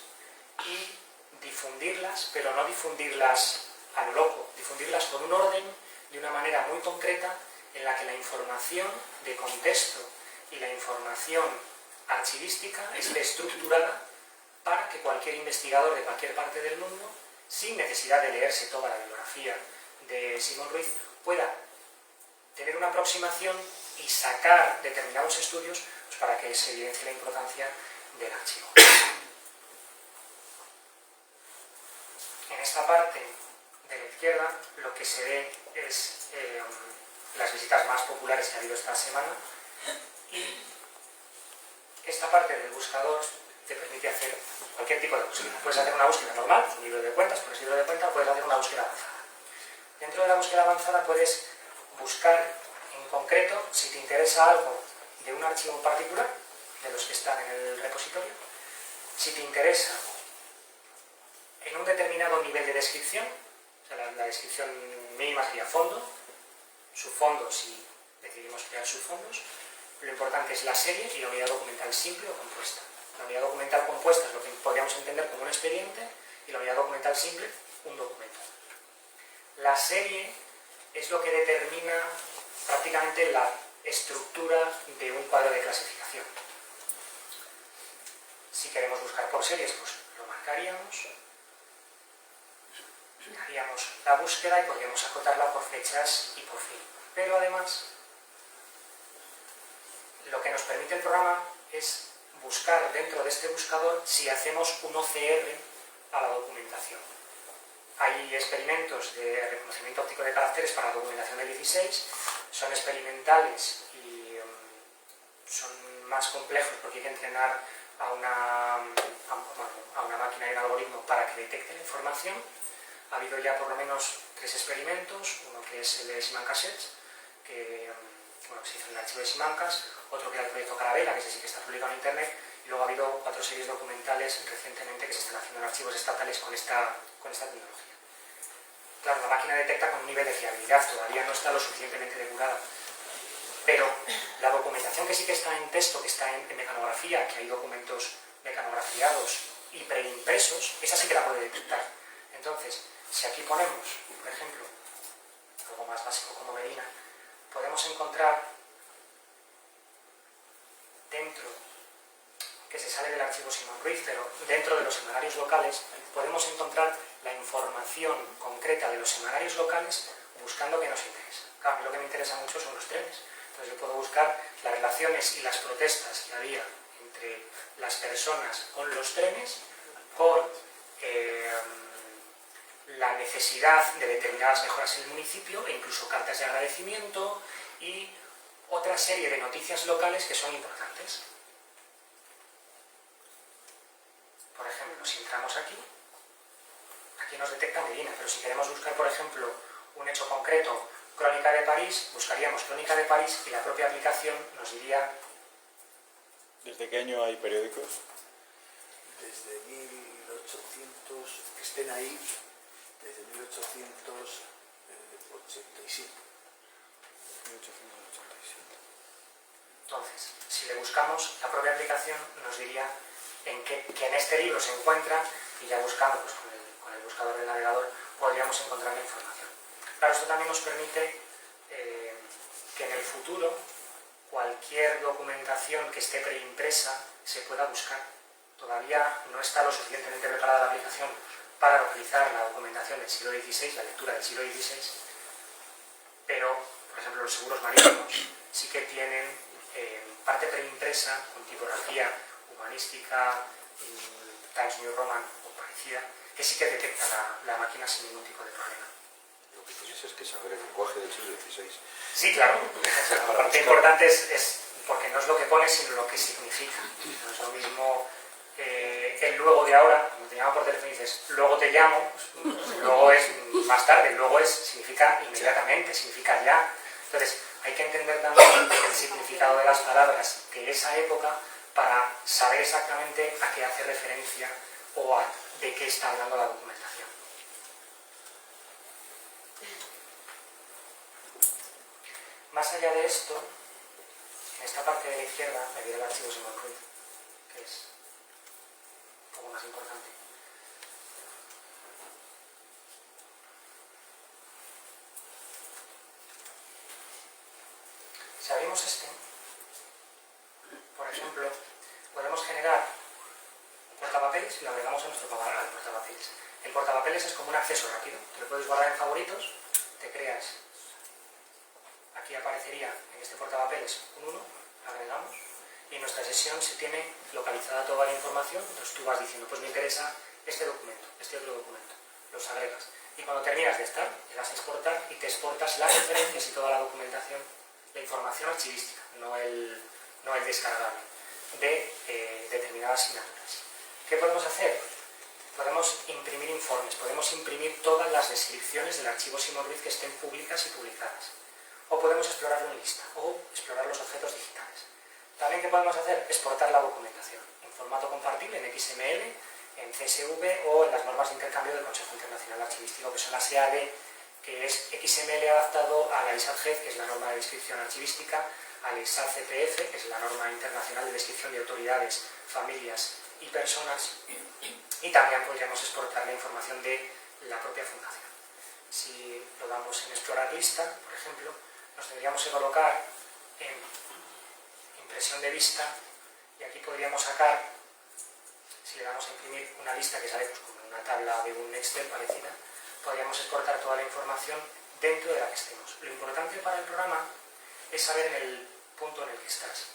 y difundirlas, pero no difundirlas a lo loco, difundirlas con un orden, de una manera muy concreta, en la que la información de contexto y la información archivística esté estructurada para que cualquier investigador de cualquier parte del mundo, sin necesidad de leerse toda la bibliografía de Simón Ruiz, pueda tener una aproximación y sacar determinados estudios pues, para que se evidencie la importancia del archivo. En esta parte de la izquierda lo que se ve es las visitas más populares que ha habido esta semana y esta parte del buscador te permite hacer cualquier tipo de búsqueda. Puedes hacer una búsqueda normal, un libro de cuentas, pones libro de cuentas, puedes hacer una búsqueda avanzada. Dentro de la búsqueda avanzada puedes buscar en concreto si te interesa algo de un archivo en particular, de los que están en el repositorio, si te interesa en un determinado nivel de descripción, o sea, la descripción mínima sería fondo, subfondo si decidimos crear subfondos, lo importante es la serie y la unidad documental simple o compuesta. La unidad documental compuesta es lo que podríamos entender como un expediente y la unidad documental simple, un documento. La serie es lo que determina prácticamente la estructura de un cuadro de clasificación. Si queremos buscar por series, pues lo marcaríamos, haríamos la búsqueda y podríamos acotarla por fechas y por fin. Pero además, lo que nos permite el programa es buscar dentro de este buscador si hacemos un OCR a la documentación. Hay experimentos de reconocimiento óptico de caracteres para la documentación del 16, son experimentales y son más complejos porque hay que entrenar a una máquina y un algoritmo para que detecte la información. Ha habido ya por lo menos 3 experimentos, uno que es el de Simancas, que se hizo en el archivo de Simancas, otro que era el proyecto Carabela, que ese sí que está publicado en internet, y luego ha habido 4 series documentales recientemente que se están haciendo en archivos estatales con esta tecnología. Claro, la máquina detecta con un nivel de fiabilidad, todavía no está lo suficientemente depurada, pero la documentación que sí que está en texto, que está en mecanografía, que hay documentos mecanografiados y preimpresos, esa sí que la puede detectar. Entonces, si aquí ponemos, por ejemplo, algo más básico como Medina, podemos encontrar dentro, que se sale del archivo Simón Ruiz, pero dentro de los semanarios locales, podemos encontrar la información concreta de los semanarios locales buscando qué nos interesa. Claro, a mí lo que me interesa mucho son los trenes. Entonces yo puedo buscar las relaciones y las protestas que había entre las personas con los trenes, con la necesidad de determinadas mejoras en el municipio e incluso cartas de agradecimiento y otra serie de noticias locales que son importantes. Por ejemplo, si entramos aquí nos detecta Medina, pero si queremos buscar, por ejemplo, un hecho concreto, Crónica de París, buscaríamos Crónica de París y la propia aplicación nos diría... ¿Desde qué año hay periódicos? Desde 1800, que estén ahí, desde 1887. Entonces, si le buscamos, la propia aplicación nos diría que en este libro se encuentra, y ya buscando pues, con el buscador del navegador podríamos encontrar la información. Claro, esto también nos permite que en el futuro cualquier documentación que esté preimpresa se pueda buscar. Todavía no está lo suficientemente preparada la aplicación para localizar la documentación del siglo XVI, la lectura del siglo XVI, pero, por ejemplo, los seguros marítimos sí que tienen parte preimpresa con tipografía humanística, Times New Roman o parecida, que sí que detecta la máquina sin ningún tipo de problema. Lo que tienes es que saber el lenguaje del siglo XVI. Sí, claro. La parte importante es porque no es lo que pone, sino lo que significa. No es lo mismo el luego de ahora, cuando te llaman por teléfono y dices luego te llamo, pues luego es más tarde, luego significa inmediatamente, significa ya. Entonces hay que entender también el significado de las palabras de esa época para saber exactamente a qué hace referencia o de qué está hablando la documentación. Más allá de esto, en esta parte de la izquierda me viene el archivo Simon Ruiz, que es un poco más importante. Si abrimos este, por ejemplo, podemos generar un portapapeles y lo agregamos a nuestro portapapeles. El portapapeles es como un acceso rápido. Te lo puedes guardar en favoritos, te creas. Aquí aparecería en este portapapeles un 1, agregamos, y en nuestra sesión se tiene localizada toda la información. Entonces tú vas diciendo, pues me interesa este documento, este otro documento, los agregas. Y cuando terminas de estar, le das a exportar y te exportas las referencias y toda la documentación, la información archivística, no el descargable, de determinadas asignaturas. ¿Qué podemos hacer? Podemos imprimir informes, podemos imprimir todas las descripciones del archivo Simon Ruiz que estén públicas y publicadas. O podemos explorarlo en lista, o explorar los objetos digitales. También, ¿qué podemos hacer? Exportar la documentación en formato compartible, en XML, en CSV o en las normas de intercambio del Consejo Internacional Archivístico, que son las EAD, que es XML adaptado a la ISAT-GED, que es la norma de descripción archivística, a la ISAT-CPF, que es la norma internacional de descripción de autoridades, familias y personas, y también podríamos exportar la información de la propia fundación. Si lo damos en explorar lista, por ejemplo, nos tendríamos que colocar en impresión de vista y aquí podríamos sacar, si le damos a imprimir una lista que sale pues, como una tabla de un Excel parecida, podríamos exportar toda la información dentro de la que estemos. Lo importante para el programa es saber en el punto en el que estás.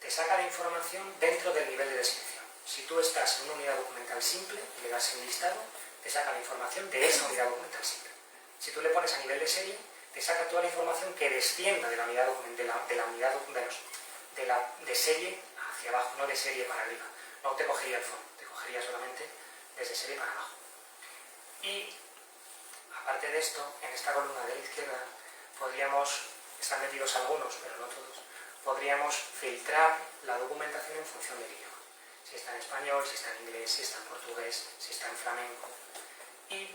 Te saca la información dentro del nivel de descripción. Si tú estás en una unidad documental simple y le das en listado, te saca la información de esa unidad documental simple. Si tú le pones a nivel de serie, te saca toda la información que descienda de la unidad de serie hacia abajo, no de serie para arriba. No te cogería el fondo, te cogería solamente desde serie para abajo. Y aparte de esto, en esta columna de la izquierda podríamos, están metidos algunos, pero no todos, podríamos filtrar la documentación en función del idioma. Si está en español, si está en inglés, si está en portugués, si está en flamenco. Y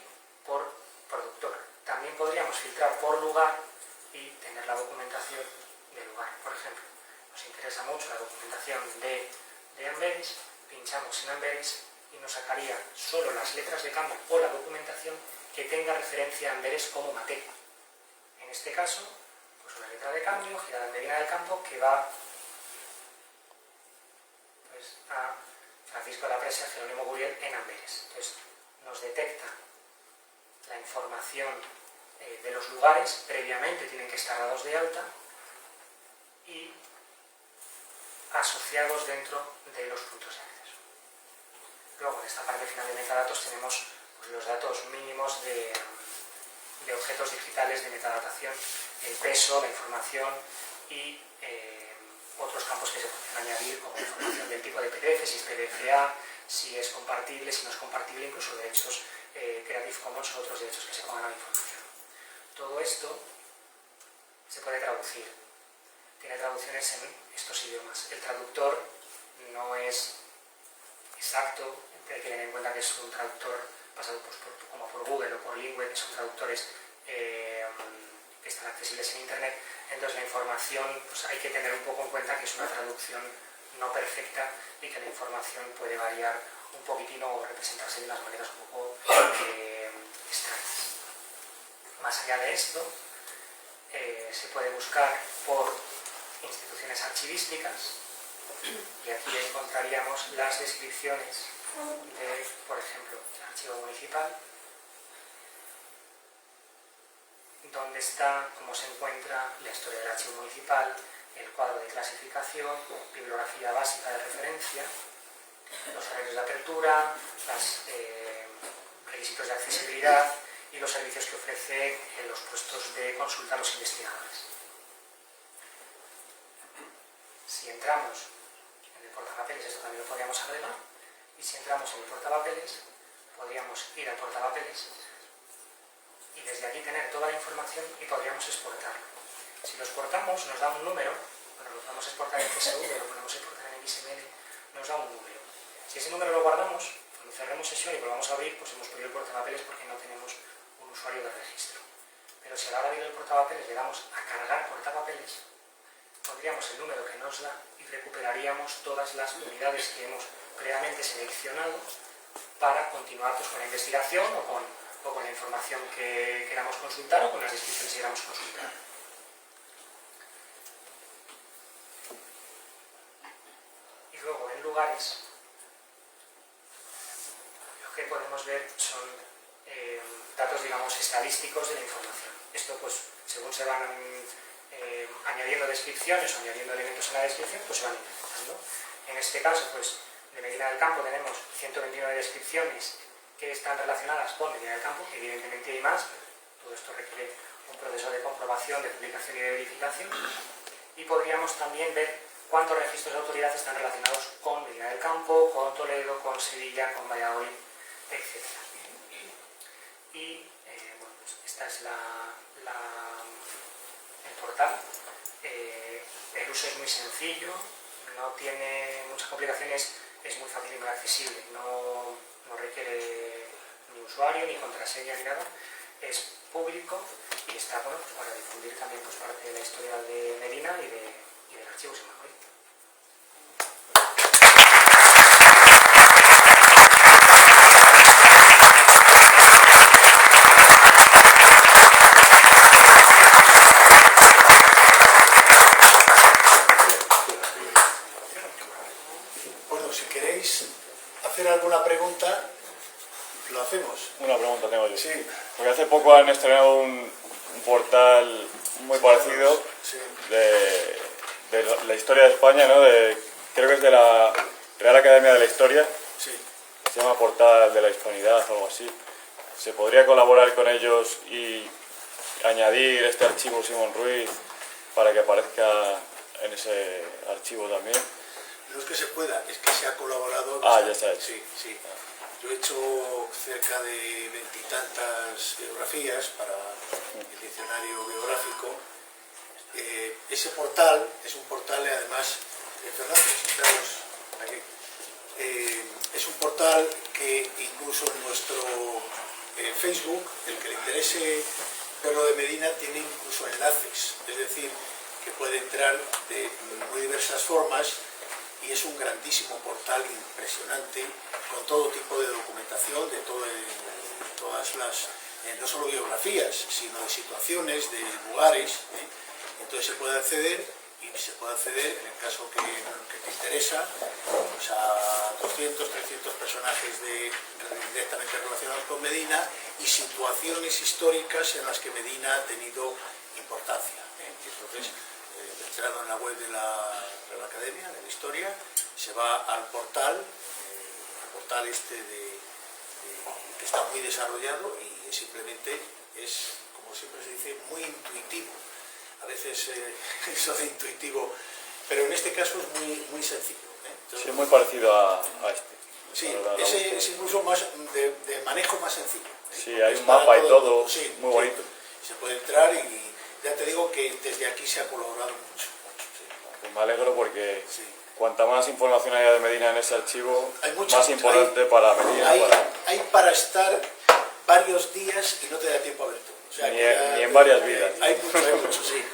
por productor. También podríamos filtrar por lugar y tener la documentación de lugar. Por ejemplo, nos interesa mucho la documentación de Amberes, pinchamos en Amberes y nos sacaría solo las letras de cambio o la documentación que tenga referencia a Amberes como materia. En este caso, pues una letra de cambio girada en Medina del Campo que va pues, a Francisco de la Presa, Jerónimo Guriel en Amberes. Entonces, nos detecta la información de los lugares, previamente tienen que estar dados de alta y asociados dentro de los puntos de acceso. Luego, en esta parte final de metadatos tenemos pues, los datos mínimos de objetos digitales de metadatación, el peso, la información y otros campos que se pueden añadir como información del tipo de PDF, si es PDFA, si es compartible, si no es compartible, incluso derechos Creative Commons o otros derechos que se pongan a la información. Todo esto se puede traducir. Tiene traducciones en estos idiomas. El traductor no es exacto, hay que tener en cuenta que es un traductor pasado como por Google o por Lingua, que son traductores que están accesibles en Internet. Entonces la información pues hay que tener un poco en cuenta que es una traducción no perfecta y que la información puede variar un poquitín o representarse de unas maneras un poco extrañas. Más allá de esto, se puede buscar por instituciones archivísticas. Y aquí encontraríamos las descripciones de, por ejemplo, el archivo municipal, donde está cómo se encuentra la historia del archivo municipal, el cuadro de clasificación, bibliografía básica de referencia, los horarios de apertura, los requisitos de accesibilidad y los servicios que ofrece los puestos de consulta a los investigadores. Si entramos en el portapapeles, esto también lo podríamos agregar, y si entramos en el portapapeles, podríamos ir al portapapeles y desde aquí tener toda la información y podríamos exportarlo. Si lo exportamos nos da un número, bueno, lo podemos exportar en CSV, lo podemos exportar en XML, nos da un número. Si ese número lo guardamos, cuando cerremos sesión y volvamos a abrir, pues hemos perdido el portapapeles porque no tenemos un usuario de registro. Pero si a la hora de abrir el portapapeles le damos a cargar portapapeles, pondríamos el número que nos da y recuperaríamos todas las unidades que hemos previamente seleccionado para continuar pues, con la investigación o con la información que queramos consultar o con las descripciones que queramos consultar. Y luego en lugares lo que podemos ver son datos, digamos, estadísticos de la información. Esto pues según se van añadiendo descripciones o añadiendo elementos en la descripción, pues se van incrementando. En este caso, pues de Medina del Campo tenemos 129 descripciones que están relacionadas con Medina del Campo, evidentemente hay más, todo esto requiere un proceso de comprobación, de publicación y de verificación, y podríamos también ver cuántos registros de autoridad están relacionados con Medina del Campo, con Toledo, con Sevilla, con Valladolid, etc. Y bueno, pues esta es el portal. El uso es muy sencillo, no tiene muchas complicaciones, es muy fácil y muy accesible, no requiere ni usuario, ni contraseña, ni nada, es público y está bueno, pues para difundir también pues, parte de la historia de Medina y del archivo Simón Ruiz. Bueno, si queréis hacer alguna pregunta, lo hacemos. Una pregunta tengo yo. Sí. Porque hace poco han estrenado un portal muy parecido Sí. de la historia de España, ¿no? Creo que es de la Real Academia de la Historia. Sí. Se llama Portal de la Hispanidad o algo así. ¿Se podría colaborar con ellos y añadir este archivo Simón Ruiz para que aparezca en ese archivo también? No es que se pueda, es que se ha colaborado. Ah, ya está hecho. Sí, sí. Yo he hecho cerca de 20 y tantas biografías para el diccionario biográfico. Ese portal es un portal, además, Fernando, sentaros aquí. Es un portal que incluso en nuestro Facebook, el que le interese verlo de Medina, tiene incluso enlaces, es decir, que puede entrar de muy diversas formas y es un grandísimo portal impresionante con todo tipo de documentación, de todas las, no solo biografías, sino de situaciones, de lugares, entonces se puede acceder y se puede acceder, en el caso que te interesa, pues a 200, 300 personajes directamente relacionados con Medina y situaciones históricas en las que Medina ha tenido importancia. Y entonces, entrando en la web de la Academia de la Historia, se va al portal, este que está muy desarrollado y simplemente es, como siempre se dice, muy intuitivo. A veces eso de intuitivo, pero en este caso es muy sencillo. Entonces, Sí, muy parecido a este. sí, ese es incluso más de manejo más sencillo. Sí, hay un mapa y todo, sí, muy bonito. Se puede entrar y ya te digo que desde aquí se ha colaborado mucho. Sí. Pues me alegro porque Sí. cuanta más información haya de Medina en ese archivo, Hay mucho, más importante para Medina. Hay para estar varios días y no te da tiempo a ver todo. O sea, Ni en varias vidas. Hay mucho, sí.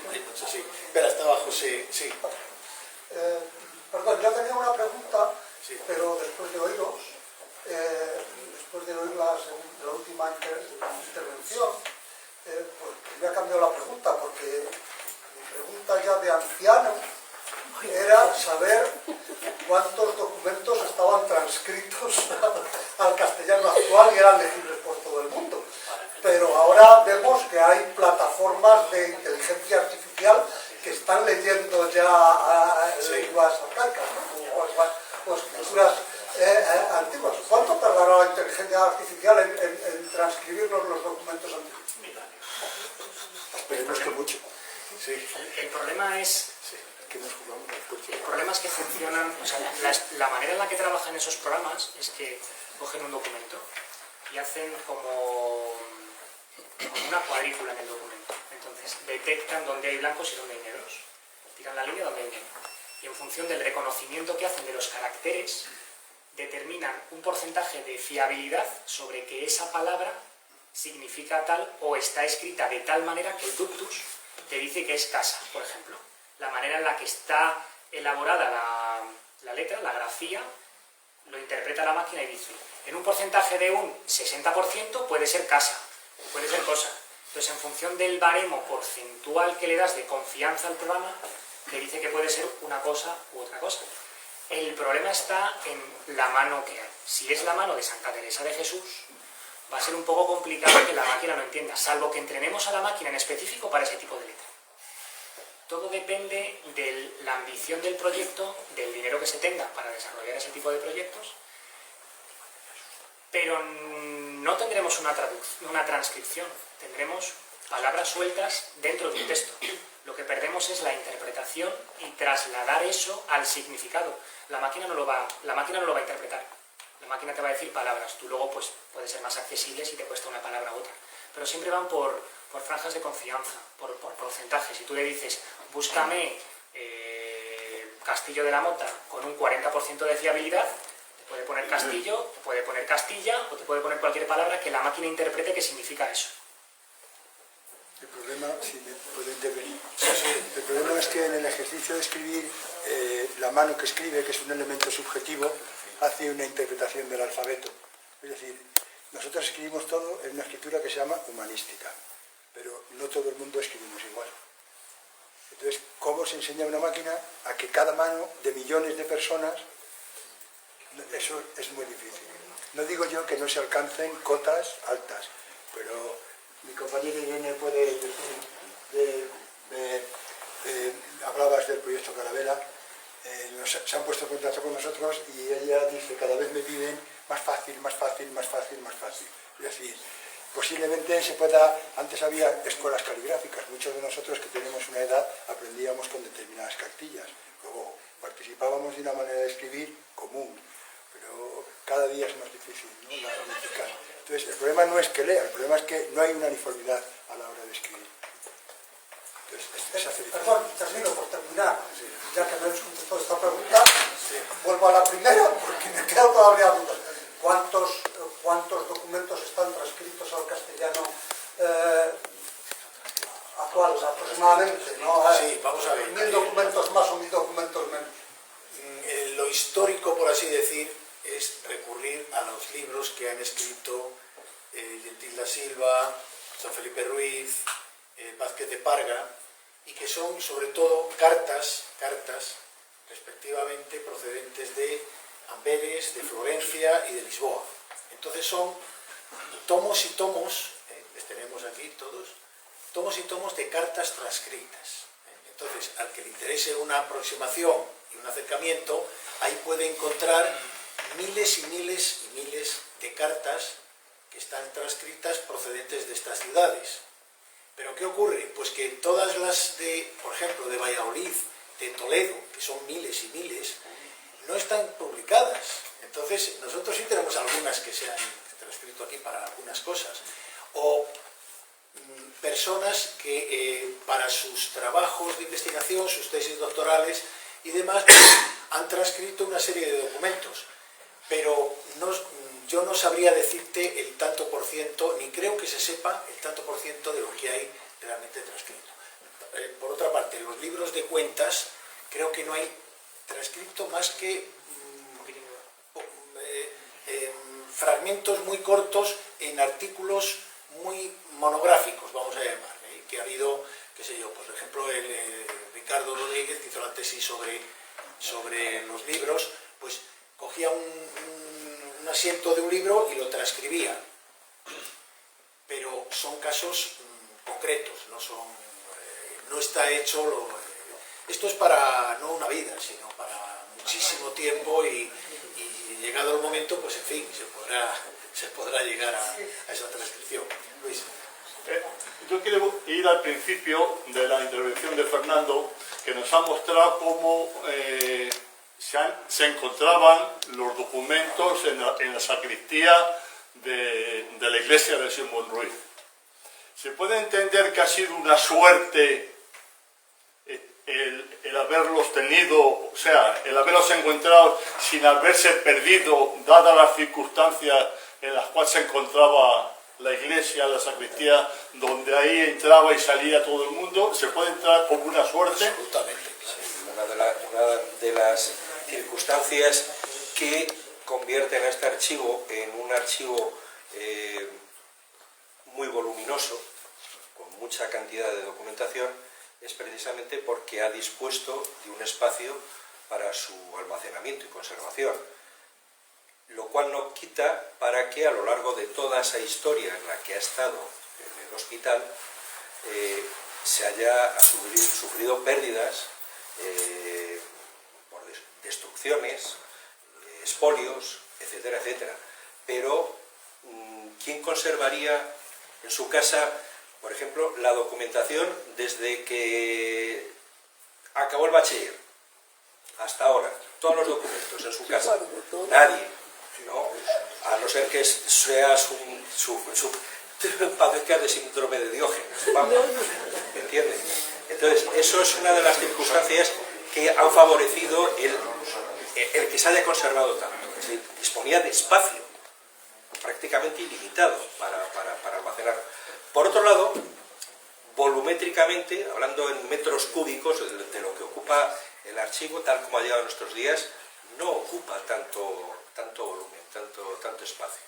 Espera, estaba José, sí. Perdón, yo tenía una pregunta, Sí. pero después de oíros, después de oír la última intervención, pues me ha cambiado la pregunta, porque mi pregunta ya de anciano era saber ahora vemos que hay plataformas de inteligencia artificial que están leyendo ya lenguas arcaicas, ¿no? o escrituras antiguas. ¿Cuánto tardará la inteligencia artificial en transcribirnos los documentos antiguos? Esperemos que mucho. Sí. El problema es... Que nos jugamos al coche. El problema es que funcionan, o sea, la manera en la que trabajan esos programas es que cogen un documento y hacen como una cuadrícula en el documento. Entonces, detectan dónde hay blancos y dónde hay negros. Tiran la línea donde hay negro. Y en función del reconocimiento que hacen de los caracteres, determinan un porcentaje de fiabilidad sobre que esa palabra significa tal o está escrita de tal manera que el ductus te dice que es casa, por ejemplo. La manera en la que está elaborada la letra, la grafía, lo interpreta la máquina y dice, en un porcentaje de un 60% puede ser casa, puede ser cosa. Entonces, en función del baremo porcentual que le das de confianza al programa, te dice que puede ser una cosa u otra cosa. El problema está en la mano que hay. Si es la mano de Santa Teresa de Jesús, va a ser un poco complicado que la máquina lo entienda, salvo que entrenemos a la máquina en específico para ese tipo de letra. Todo depende de la ambición del proyecto, del dinero que se tenga para desarrollar ese tipo de proyectos, pero no tendremos una transcripción, tendremos palabras sueltas dentro de un texto. Lo que perdemos es la interpretación y trasladar eso al significado. La máquina no lo va a interpretar. La máquina te va a decir palabras. Tú luego pues, puede ser más accesible si te cuesta una palabra u otra. Pero siempre van por franjas de confianza, por porcentajes. Si tú le dices, búscame Castillo de la Mota con un 40% de fiabilidad, te puede poner Castillo, te puede poner Castilla o te puede poner cualquier palabra que la máquina interprete que significa eso. El problema, si me puedo intervenir, el problema es que en el ejercicio de escribir, la mano que escribe, que es un elemento subjetivo, hace una interpretación del alfabeto. Es decir, nosotros escribimos todo en una escritura que se llama humanística, pero no todo el mundo escribimos igual. Entonces, ¿cómo se enseña a una máquina a que cada mano de millones de personas? Eso es muy difícil. No digo yo que no se alcancen cotas altas, pero mi compañera Irene puede decir, hablabas del proyecto Carabela, se han puesto en contacto con nosotros y ella dice, cada vez me piden más fácil, más fácil, más fácil, más fácil. Es decir, posiblemente se pueda, antes había escuelas caligráficas, muchos de nosotros que tenemos una edad aprendíamos con determinadas cartillas, luego participábamos de una manera de escribir común, pero cada día es más difícil, ¿no? La unificar. Entonces, el problema no es que lea, el problema es que no hay una uniformidad a la hora de escribir. Entonces, perdón, termino por terminar, ya que me he contestado esta pregunta, vuelvo a la primera porque me quedo todavía dudas. ¿Cuántos documentos están transcritos al castellano actual aproximadamente? ¿No? Sí, vamos a ver. 1000 documentos más o 1000 documentos menos. Lo histórico, por así decir, es recurrir a los libros que han escrito Gentil da Silva, San Felipe Ruiz, Vázquez de Parga, y que son sobre todo cartas respectivamente procedentes de Amberes, de Florencia y de Lisboa. Entonces son tomos y tomos, les tenemos aquí todos, tomos y tomos de cartas transcritas. Entonces, al que le interese una aproximación y un acercamiento, ahí puede encontrar miles y miles y miles de cartas que están transcritas procedentes de estas ciudades. ¿Pero qué ocurre? Pues que todas las de, por ejemplo, de Valladolid, de Toledo, que son miles y miles, no están publicadas. Entonces, nosotros sí tenemos algunas que se han transcrito aquí para algunas cosas. O personas que para sus trabajos de investigación, sus tesis doctorales y demás, han transcrito una serie de documentos. Pero yo no sabría decirte el tanto por ciento, ni creo que se sepa el tanto por ciento de lo que hay realmente transcrito. Por otra parte, los libros de cuentas, creo que no hay transcrito más que fragmentos muy cortos en artículos muy monográficos, vamos a llamar, que ha habido, qué sé yo, por ejemplo, Ricardo Rodríguez, que hizo la tesis sobre los libros, pues cogía un asiento de un libro y lo transcribía. Pero pero son casos concretos, no está hecho esto es para no una vida, sino para muchísimo tiempo y llegado el momento, pues en fin, se podrá llegar a esa transcripción. Luis. Yo quiero ir al principio de la intervención de Fernando, que nos ha mostrado cómo se encontraban los documentos en la sacristía de la iglesia de Simón Ruiz. Se puede entender que ha sido una suerte el haberlos tenido, o sea, el haberlos encontrado sin haberse perdido, dadas las circunstancias en las cuales se encontraba la iglesia, la sacristía, donde ahí entraba y salía todo el mundo. ¿Se puede entrar como una suerte? Absolutamente. Una de las circunstancias que convierten a este archivo en un archivo muy voluminoso, con mucha cantidad de documentación, es precisamente porque ha dispuesto de un espacio para su almacenamiento y conservación, lo cual no quita para que a lo largo de toda esa historia en la que ha estado en el hospital se haya sufrido pérdidas por destrucciones, expolios, etcétera, etcétera. Pero ¿quién conservaría en su casa, por ejemplo, la documentación desde que acabó el bachiller hasta ahora? Todos los documentos en su casa. Nadie, ¿no? A no ser que seas padezcas de síndrome de Diógenes, vamos, ¿me entiendes? Entonces, eso es una de las circunstancias que han favorecido el que se haya conservado tanto. Es decir, disponía de espacio prácticamente ilimitado para almacenar. Por otro lado, volumétricamente, hablando en metros cúbicos de lo que ocupa el archivo, tal como ha llegado a nuestros días, no ocupa tanto volumen, tanto espacio.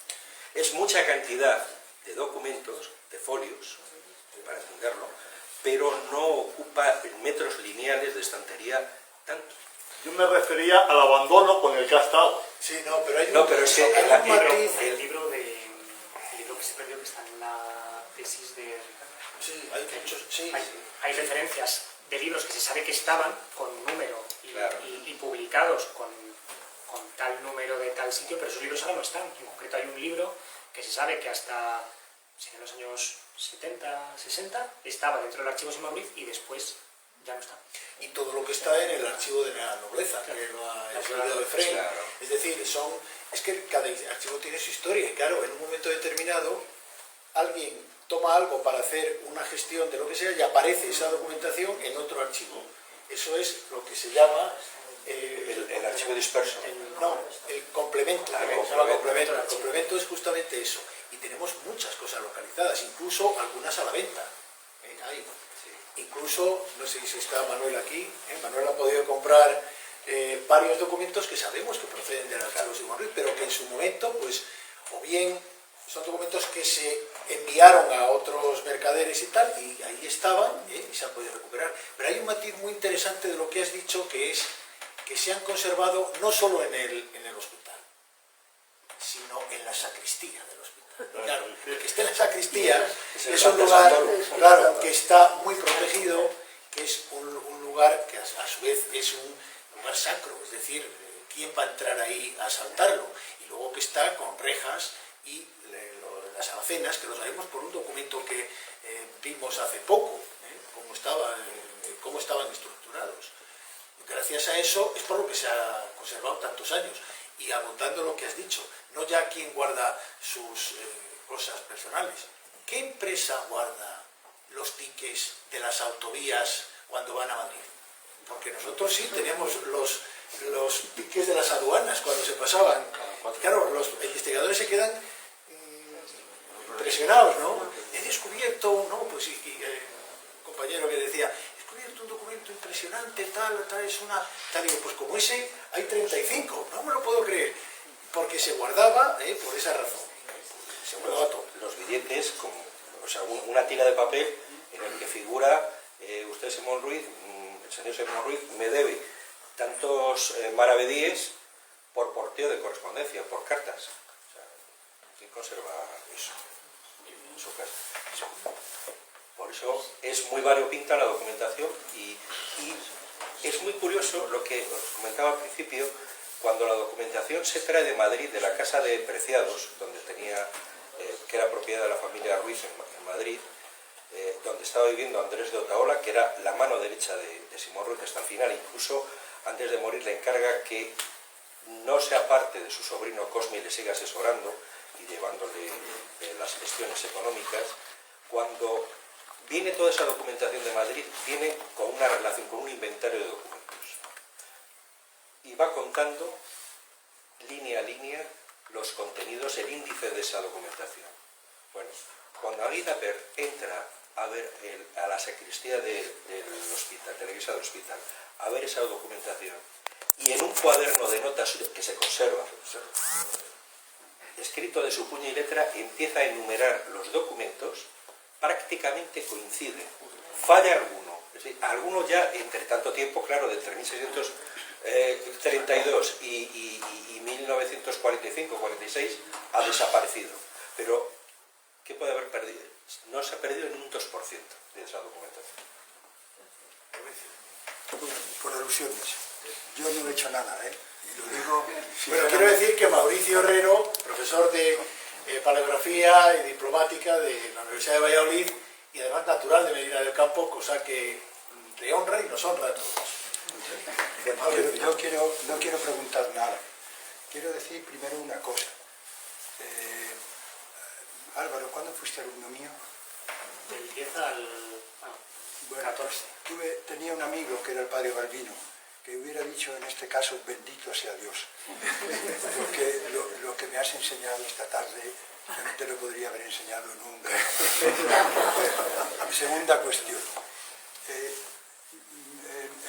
Es mucha cantidad de documentos, de folios, para entenderlo, pero no ocupa en metros lineales de estantería tanto. Yo me refería al abandono con el que ha estado. Sí, no, pero hay es que el libro que se perdió, que está en la tesis de Ricardo. Sí, hay muchos, sí. Hay referencias de libros que se sabe que estaban con número y publicados con tal número de tal sitio, pero esos libros ahora no están. En concreto hay un libro que se sabe que hasta en los años 70, 60 estaba dentro del archivo Simón Ruiz y después ya no está. Y todo lo que está en el archivo de la nobleza, que lo ha escrito de Frey. Claro. Es decir, es que cada archivo tiene su historia. Y claro, en un momento determinado, alguien toma algo para hacer una gestión de lo que sea y aparece esa documentación en otro archivo. Eso es lo que se llama... el archivo disperso. El complemento. El complemento es justamente eso. Y tenemos muchas cosas localizadas, incluso algunas a la venta. Ahí. Incluso, no sé si está Manuel aquí, Manuel ha podido comprar varios documentos que sabemos que proceden del archivo Simón Ruiz, pero que en su momento, pues, o bien son documentos que se enviaron a otros mercaderes y tal, y ahí estaban, y se han podido recuperar. Pero hay un matiz muy interesante de lo que has dicho, que es que se han conservado no solo en el hospital, sino en la sacristía del hospital. Claro, el que esté en la sacristía es un lugar, claro, que está muy protegido, que es un lugar que a su vez es un lugar sacro, es decir, ¿quién va a entrar ahí a asaltarlo? Y luego que está con rejas y las alacenas, que lo sabemos por un documento que vimos hace poco, cómo estaban estructurados. Gracias a eso es por lo que se ha conservado tantos años. Y abundando lo que has dicho, no ya quién guarda sus cosas personales. ¿Qué empresa guarda los tickets de las autovías cuando van a Madrid? Porque nosotros sí tenemos los tickets de las aduanas cuando se pasaban. Claro, los investigadores se quedan impresionados, ¿no? He descubierto, ¿no? Pues un compañero que decía, un documento impresionante, tal, es una... Tal, digo, pues como ese, hay 35, no me lo puedo creer, porque se guardaba por esa razón. Se guardaba todo. Los billetes, o sea, una tira de papel en el que figura usted, Simón Ruiz, el señor Simón Ruiz, me debe tantos maravedíes por porteo de correspondencia, por cartas. O sea, ¿quién conserva eso? su casa. Por eso es muy variopinta la documentación y es muy curioso lo que os comentaba al principio, cuando la documentación se trae de Madrid, de la Casa de Preciados, donde tenía, que era propiedad de la familia Ruiz en Madrid, donde estaba viviendo Andrés de Otaola, que era la mano derecha de Simón Ruiz hasta el final. Incluso antes de morir le encarga que no sea parte de su sobrino Cosme y le siga asesorando y llevándole las gestiones económicas. Cuando viene toda esa documentación de Madrid, viene con una relación, con un inventario de documentos. Y va contando, línea a línea, los contenidos, el índice de esa documentación. Bueno, cuando Henri Dapper entra a ver a la sacristía del hospital, de la iglesia del hospital, a ver esa documentación, y en un cuaderno de notas que se conserva, escrito de su puño y letra, empieza a enumerar los documentos, prácticamente coincide. Falla alguno, es decir, alguno ya entre tanto tiempo, claro, de entre 1632 y 1945-46 ha desaparecido. Pero, ¿qué puede haber perdido? No se ha perdido en un 2% de esa documentación. Por alusiones. Yo no he hecho nada, ¿eh? Y lo digo... Bueno, quiero decir que Mauricio Herrero, profesor de paleografía y diplomática de la Universidad de Valladolid y además natural de Medina del Campo, cosa que le honra y nos honra a todos. No quiero preguntar nada. Quiero decir primero una cosa. Álvaro, ¿cuándo fuiste alumno mío? Del 10 al 14. Tenía un amigo que era el padre Balbino, que hubiera dicho en este caso, bendito sea Dios. Porque lo que me has enseñado esta tarde, yo no te lo podría haber enseñado nunca. Segunda cuestión.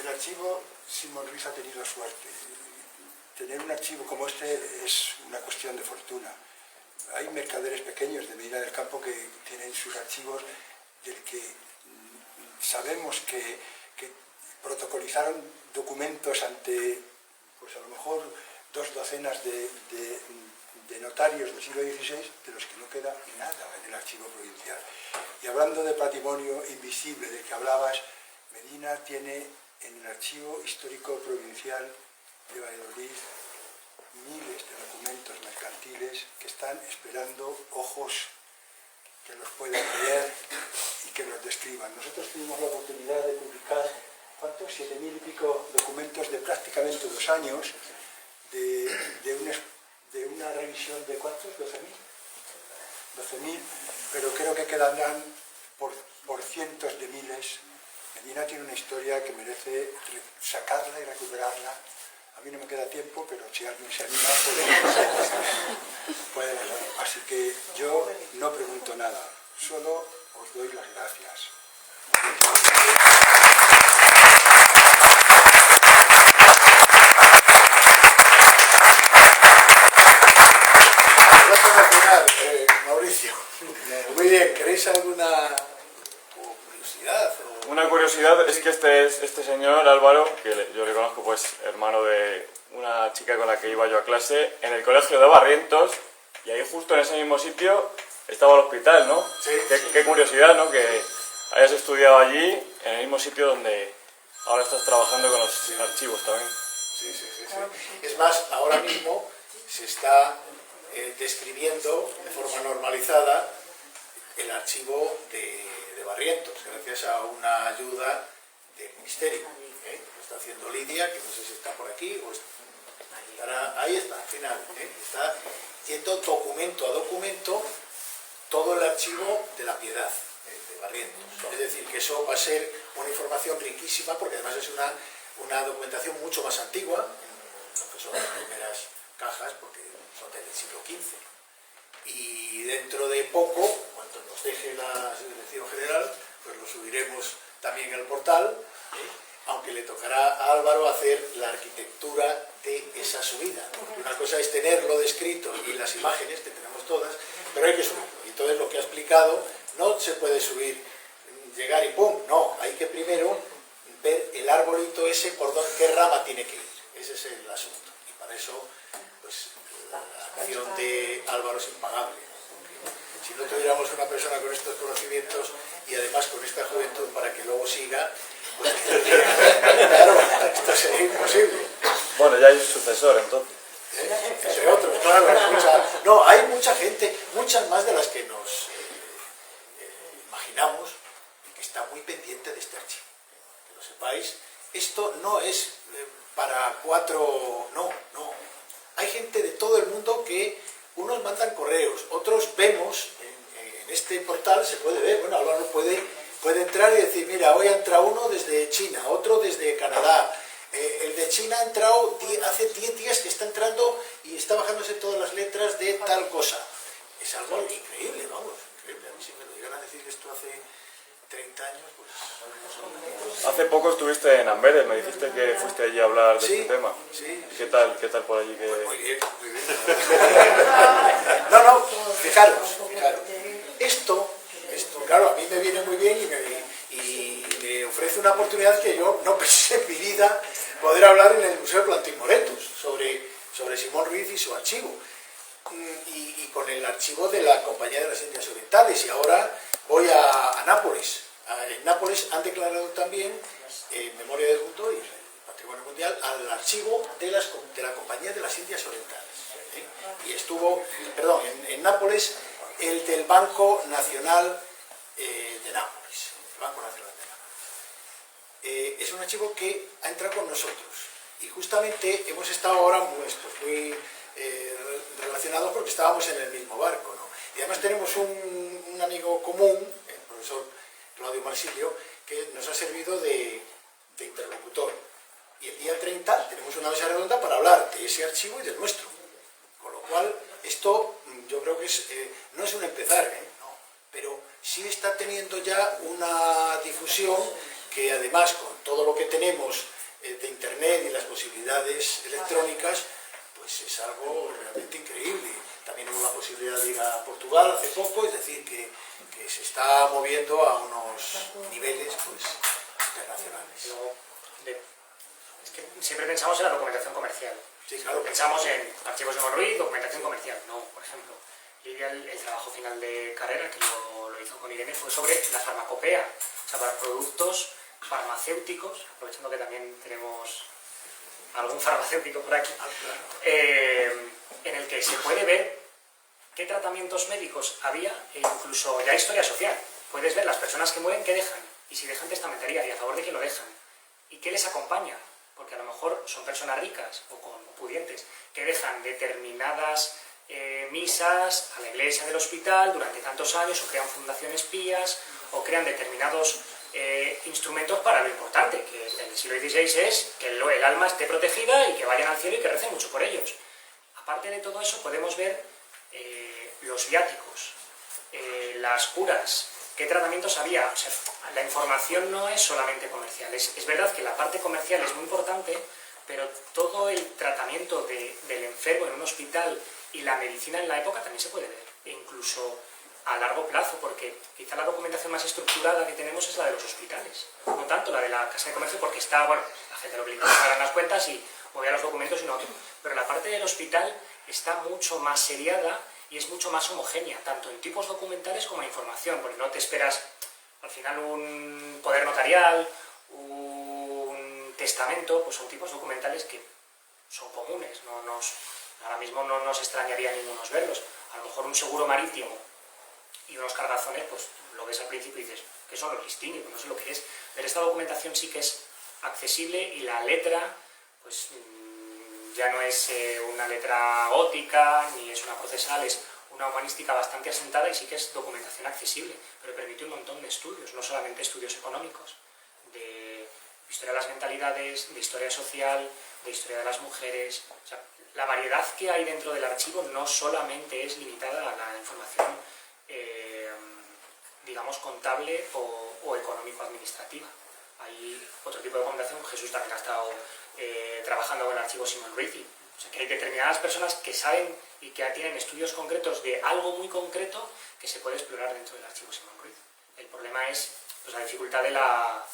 El archivo Simón Ruiz ha tenido suerte. Tener un archivo como este es una cuestión de fortuna. Hay mercaderes pequeños de Medina del Campo que tienen sus archivos del que sabemos que protocolizaron documentos ante, pues a lo mejor, 2 docenas de notarios del siglo XVI, de los que no queda nada en el archivo provincial. Y hablando de patrimonio invisible del que hablabas, Medina tiene en el archivo histórico provincial de Valladolid miles de documentos mercantiles que están esperando ojos que los puedan leer y que los describan. Nosotros tuvimos la oportunidad de publicar, ¿cuántos? 7.000 y pico documentos de prácticamente 2 años de una revisión de ¿cuántos? 12.000, pero creo que quedarán por cientos de miles. Medina tiene una historia que merece sacarla y recuperarla. A mí no me queda tiempo, pero si alguien se anima, puede verlo. Así que yo no pregunto nada, solo os doy las gracias. Gracias a terminar, Mauricio. Muy bien, ¿queréis alguna curiosidad? Una curiosidad es que este señor, Álvaro, que yo le conozco, pues hermano de una chica con la que iba yo a clase, en el colegio de Barrientos, y ahí justo en ese mismo sitio estaba el hospital, ¿no? Sí. Qué curiosidad, ¿no? Que hayas estudiado allí, en el mismo sitio donde ahora estás trabajando con los archivos también. Sí. Es más, ahora mismo se está describiendo de forma normalizada el archivo de Barrientos, gracias a una ayuda del Ministerio. Lo está haciendo Lidia, que no sé si está por aquí, o estará, ahí está, al final. Está yendo documento a documento todo el archivo de la Piedad, de Barrientos. Es decir, que eso va a ser una información riquísima, porque además es una documentación mucho más antigua, que son las primeras cajas, porque son del siglo XV. Y dentro de poco, cuando nos deje la Dirección General, pues lo subiremos también al portal, aunque le tocará a Álvaro hacer la arquitectura de esa subida. Una cosa es tenerlo descrito y las imágenes, que tenemos todas, pero hay que subirlo. Y entonces lo que ha explicado, no se puede subir, llegar y ¡pum! No, hay que primero ver el arbolito ese por qué rama tiene que ir. Ese es el asunto. Y para eso, pues, la acción de Álvaro es impagable. Si no tuviéramos una persona con estos conocimientos y además con esta juventud para que luego siga, pues claro, esto sería imposible. Bueno, ya hay un sucesor entonces. Entre otros, claro. No, hay mucha gente, muchas más de las que nos imaginamos, que está muy pendiente de este archivo. Que lo sepáis, esto no es para 4, no. Hay gente de todo el mundo que unos mandan correos, otros vemos en este portal, se puede ver, bueno, Álvaro puede entrar y decir, mira, hoy ha entrado uno desde China, otro desde Canadá, el de China ha entrado hace 10 días que está entrando y está bajándose todas las letras de tal cosa. Es algo increíble, vamos, increíble. A mí si me lo llegan a decir esto hace 30 años, pues... Hace poco estuviste en Amberes, me dijiste que fuiste allí a hablar de este tema. Sí. ¿Qué tal por allí? Pues muy bien, muy bien. No, fijaros. Esto, claro, a mí me viene muy bien y me ofrece una oportunidad que yo no pensé en mi vida poder hablar en el Museo de Plantin Moretus sobre Simón Ruiz y su archivo. Y con el archivo de la Compañía de las Indias Orientales. Y ahora voy a Nápoles. En Nápoles han declarado también, en memoria del mundo y el patrimonio mundial, al archivo de la Compañía de las Indias Orientales. Y estuvo, en Nápoles, el del Banco Nacional de Nápoles. El Banco Nacional de Nápoles. Es un archivo que ha entrado con nosotros. Y justamente hemos estado ahora muy relacionados porque estábamos en el mismo barco, ¿no? Y además tenemos un amigo común, el profesor Claudio Marsilio, que nos ha servido de interlocutor. Y el día 30 tenemos una mesa redonda para hablar de ese archivo y del nuestro. Con lo cual, esto yo creo que no es un empezar, no, pero sí está teniendo ya una difusión que además con todo lo que tenemos de Internet y las posibilidades electrónicas, pues es algo realmente increíble. También hubo la posibilidad de ir a Portugal hace poco, es decir, que se está moviendo a unos niveles pues, internacionales. Luego, es que siempre pensamos en la documentación comercial. Sí, claro. Pensamos en archivos de Monruiz, documentación comercial. No, por ejemplo, Lidia, el trabajo final de carrera que lo hizo con Irene fue sobre la farmacopea, o sea, para productos farmacéuticos, aprovechando que también tenemos algún farmacéutico por aquí, en el que se puede ver qué tratamientos médicos había e incluso ya historia social. Puedes ver las personas que mueren, qué dejan, y si dejan testamentaría, y a favor de quién lo dejan, y qué les acompaña, porque a lo mejor son personas ricas o pudientes, que dejan determinadas misas a la iglesia del hospital durante tantos años, o crean fundaciones pías, o crean determinados instrumentos para lo importante, que en el siglo XVI es que el alma esté protegida y que vayan al cielo y que recen mucho por ellos. Aparte de todo eso, podemos ver los viáticos, las curas, qué tratamientos había. O sea, la información no es solamente comercial. Es verdad que la parte comercial es muy importante, pero todo el tratamiento del enfermo en un hospital y la medicina en la época también se puede ver, e incluso a largo plazo, porque quizá la documentación más estructurada que tenemos es la de los hospitales, no tanto la de la Casa de Comercio, porque está, bueno, la gente lo que le interesa eran las cuentas y movía los documentos y no otro, pero la parte del hospital está mucho más seriada y es mucho más homogénea, tanto en tipos documentales como en información, porque no te esperas al final un poder notarial, un testamento, pues son tipos documentales que son comunes, ahora mismo no nos extrañaría ninguno verlos. A lo mejor un seguro marítimo y unos cargazones, pues lo ves al principio y dices, ¿qué son los listings? Pues no sé lo que es, pero esta documentación sí que es accesible y la letra, pues ya no es una letra gótica, ni es una procesal, es una humanística bastante asentada y sí que es documentación accesible, pero permite un montón de estudios, no solamente estudios económicos, de historia de las mentalidades, de historia social, de historia de las mujeres. O sea, la variedad que hay dentro del archivo no solamente es limitada a la información, digamos, contable o económico-administrativa. Hay otro tipo de documentación. Jesús también ha estado trabajando con el archivo Simón Ruiz. O sea, que hay determinadas personas que saben y que tienen estudios concretos de algo muy concreto que se puede explorar dentro del archivo Simón Ruiz. El problema es pues, la dificultad de la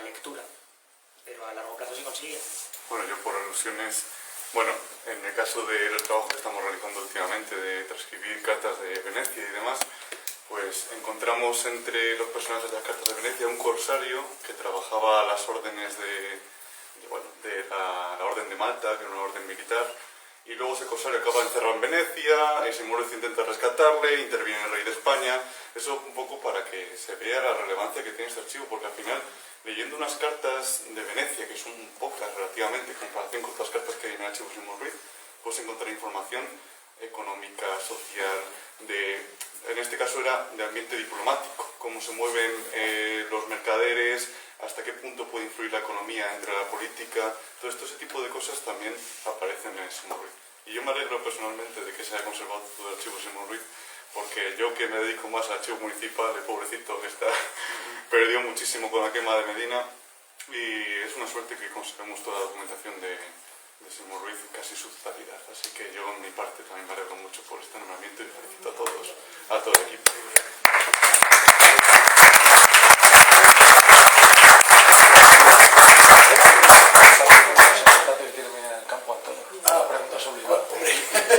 lectura, pero a largo plazo se consigue. Bueno, yo por alusiones Bueno, en el caso del trabajo que estamos realizando últimamente de transcribir cartas de Venecia y demás, pues encontramos entre los personajes de las cartas de Venecia un corsario que trabajaba a las órdenes de la Orden de Malta, que era una orden militar, y luego ese corsario acaba encerrado en Venecia, y Simón Ruiz intenta rescatarle, interviene el rey de España. Eso un poco para que se vea la relevancia que tiene este archivo, porque al final, leyendo unas cartas de Venecia, que son pocas relativamente en comparación con otras cartas que hay en el archivo Simón Ruiz, puedes encontrar información económica, social, en este caso era de ambiente diplomático, cómo se mueven los mercaderes, hasta qué punto puede influir la economía entre la política. Todo ese tipo de cosas también aparecen en Simón Ruiz. Y yo me alegro personalmente de que se haya conservado todo el archivo Simón Ruiz, porque yo, que me dedico más al archivo municipal, el pobrecito que perdió muchísimo con la quema de Medina, y es una suerte que conservemos toda la documentación de Simón Ruiz casi su totalidad. Así que yo, en mi parte, también me alegro mucho por este nombramiento y felicito a todo el equipo.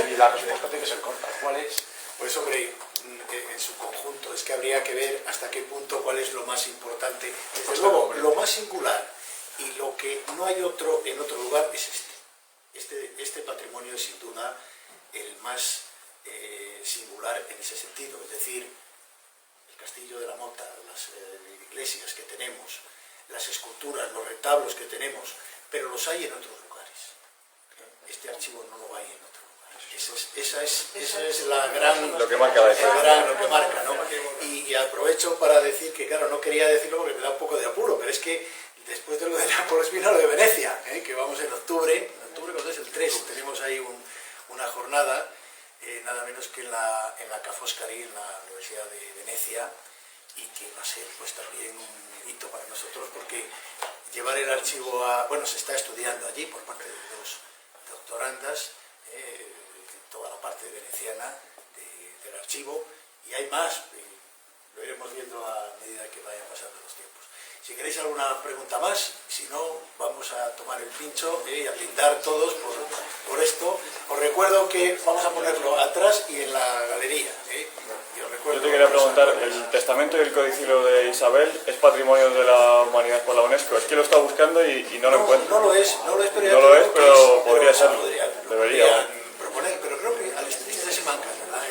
Y la respuesta tiene que ser corta. ¿Cuál es? Pues hombre, en su conjunto, es que habría que ver hasta qué punto cuál es lo más importante. Desde luego, lo más singular y lo que no hay otro en otro lugar es este patrimonio es sin duda el más singular en ese sentido, es decir, el castillo de la Mota, las iglesias que tenemos, las esculturas, los retablos que tenemos, pero los hay en otros lugares. Este archivo no lo hay en otro lugar. Esa es la gran... Lo que marca la diferencia. Lo que marca, ¿no? Y aprovecho para decir que, claro, no quería decirlo porque me da un poco de apuro, pero es que después de lo de Nápoles vino lo de Venecia, que vamos en octubre, cuando es el 3, tenemos ahí una jornada, nada menos que en la Ca' Foscari, en la Universidad de Venecia, y que va a ser pues también un hito para nosotros, porque llevar el archivo bueno, se está estudiando allí por parte de dos doctorandas, toda la parte veneciana del archivo, y hay más, lo iremos viendo a medida que vayan pasando los tiempos. Si queréis alguna pregunta más, si no, vamos a tomar el pincho y a brindar todos por esto. Os recuerdo que vamos a ponerlo atrás y en la galería. Yo te quería preguntar, ¿el testamento y el codicilo de Isabel es patrimonio de la humanidad por la UNESCO? Es que lo está buscando y no lo encuentro. No lo es, pero podría serlo. Debería. Proponer, pero creo que al está en Simancas, ¿verdad?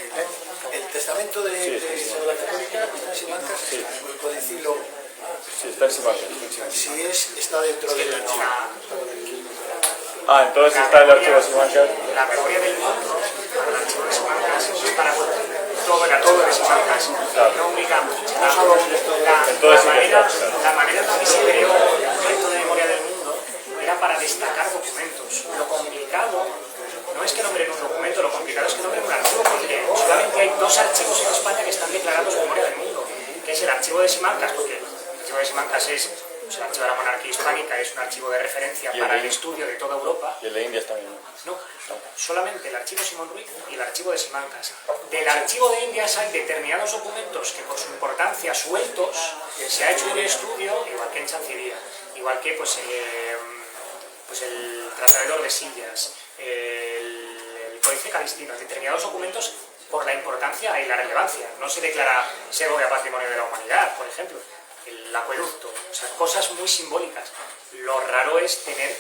El testamento de Isabel la Católica está en Simancas, el codicilo... Sí, está en Simancas. Si está dentro del archivo. Entonces está el archivo de Simancas. La memoria del mundo, para el archivo de Simancas, es para todo de Simancas, no únicamente. La manera en que se creó el proyecto de memoria del mundo era para destacar documentos. Lo complicado no es que nombren un documento, lo complicado es que nombren un archivo, porque solamente hay 2 archivos en España que están declarados memoria del mundo, que es el archivo de Simancas, porque el archivo de Simancas es el archivo de la monarquía hispánica, es un archivo de referencia para el estudio de toda Europa. Y el de Indias también. No, solamente el archivo Simón Ruiz y el archivo de Simancas. Del archivo de Indias hay determinados documentos que por su importancia sueltos se ha hecho un estudio, igual que en Chancillería, igual que el Tratado de Tordesillas, el Códice Calistino, determinados documentos por la importancia y la relevancia. No se declara Segovia Patrimonio de la Humanidad, por ejemplo, el acueducto, o sea, cosas muy simbólicas. Lo raro es tener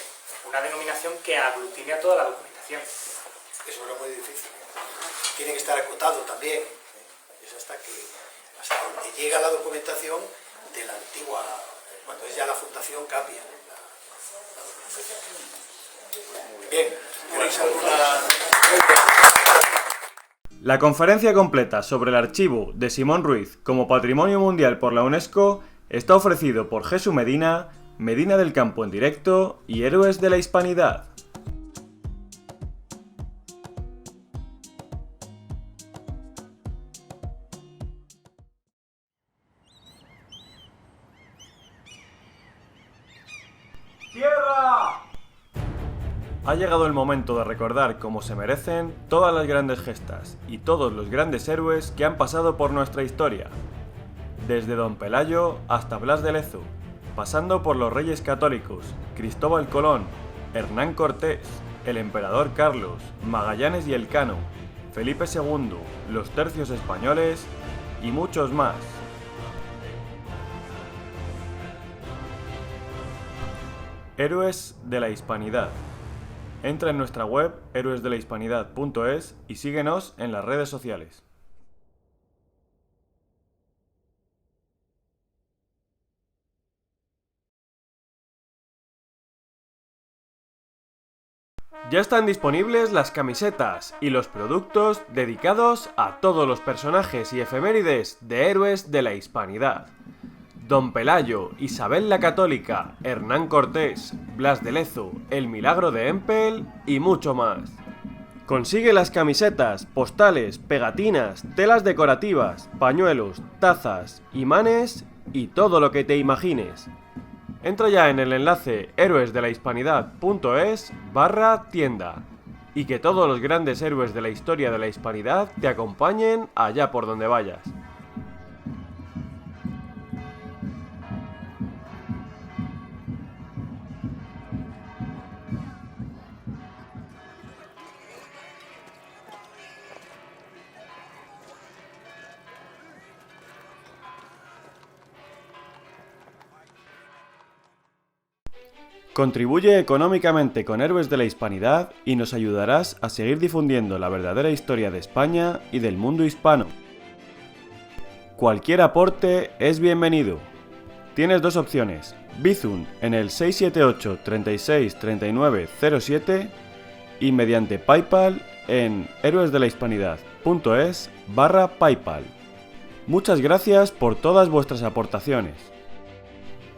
una denominación que aglutine a toda la documentación. Eso era muy difícil. Tiene que estar acotado también. Es hasta donde llega la documentación de la antigua, cuando es ya la fundación, cambia la documentación. Bien, ¿tenéis alguna...? La conferencia completa sobre el archivo de Simón Ruiz como Patrimonio Mundial por la UNESCO está ofrecido por Jesús Medina, Medina del Campo en directo y Héroes de la Hispanidad. ¡Tierra! Ha llegado el momento de recordar como se merecen todas las grandes gestas y todos los grandes héroes que han pasado por nuestra historia. Desde Don Pelayo hasta Blas de Lezo, pasando por los Reyes Católicos, Cristóbal Colón, Hernán Cortés, el emperador Carlos, Magallanes y Elcano, Felipe II, los tercios españoles y muchos más. Héroes de la Hispanidad. Entra en nuestra web héroesdelahispanidad.es y síguenos en las redes sociales. Ya están disponibles las camisetas y los productos dedicados a todos los personajes y efemérides de Héroes de la Hispanidad. Don Pelayo, Isabel la Católica, Hernán Cortés, Blas de Lezo, El Milagro de Empel y mucho más. Consigue las camisetas, postales, pegatinas, telas decorativas, pañuelos, tazas, imanes y todo lo que te imagines. Entra ya en el enlace héroesdelahispanidad.es/tienda y que todos los grandes héroes de la historia de la hispanidad te acompañen allá por donde vayas. Contribuye económicamente con Héroes de la Hispanidad y nos ayudarás a seguir difundiendo la verdadera historia de España y del mundo hispano. Cualquier aporte es bienvenido. Tienes dos opciones: Bizum en el 678 36 39 07 y mediante PayPal en héroesdelahispanidad.es/PayPal. Muchas gracias por todas vuestras aportaciones.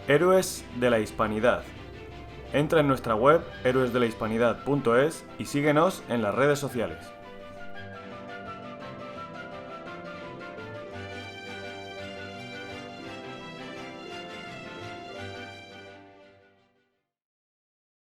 Héroes de la Hispanidad. Entra en nuestra web héroesdelahispanidad.es y síguenos en las redes sociales.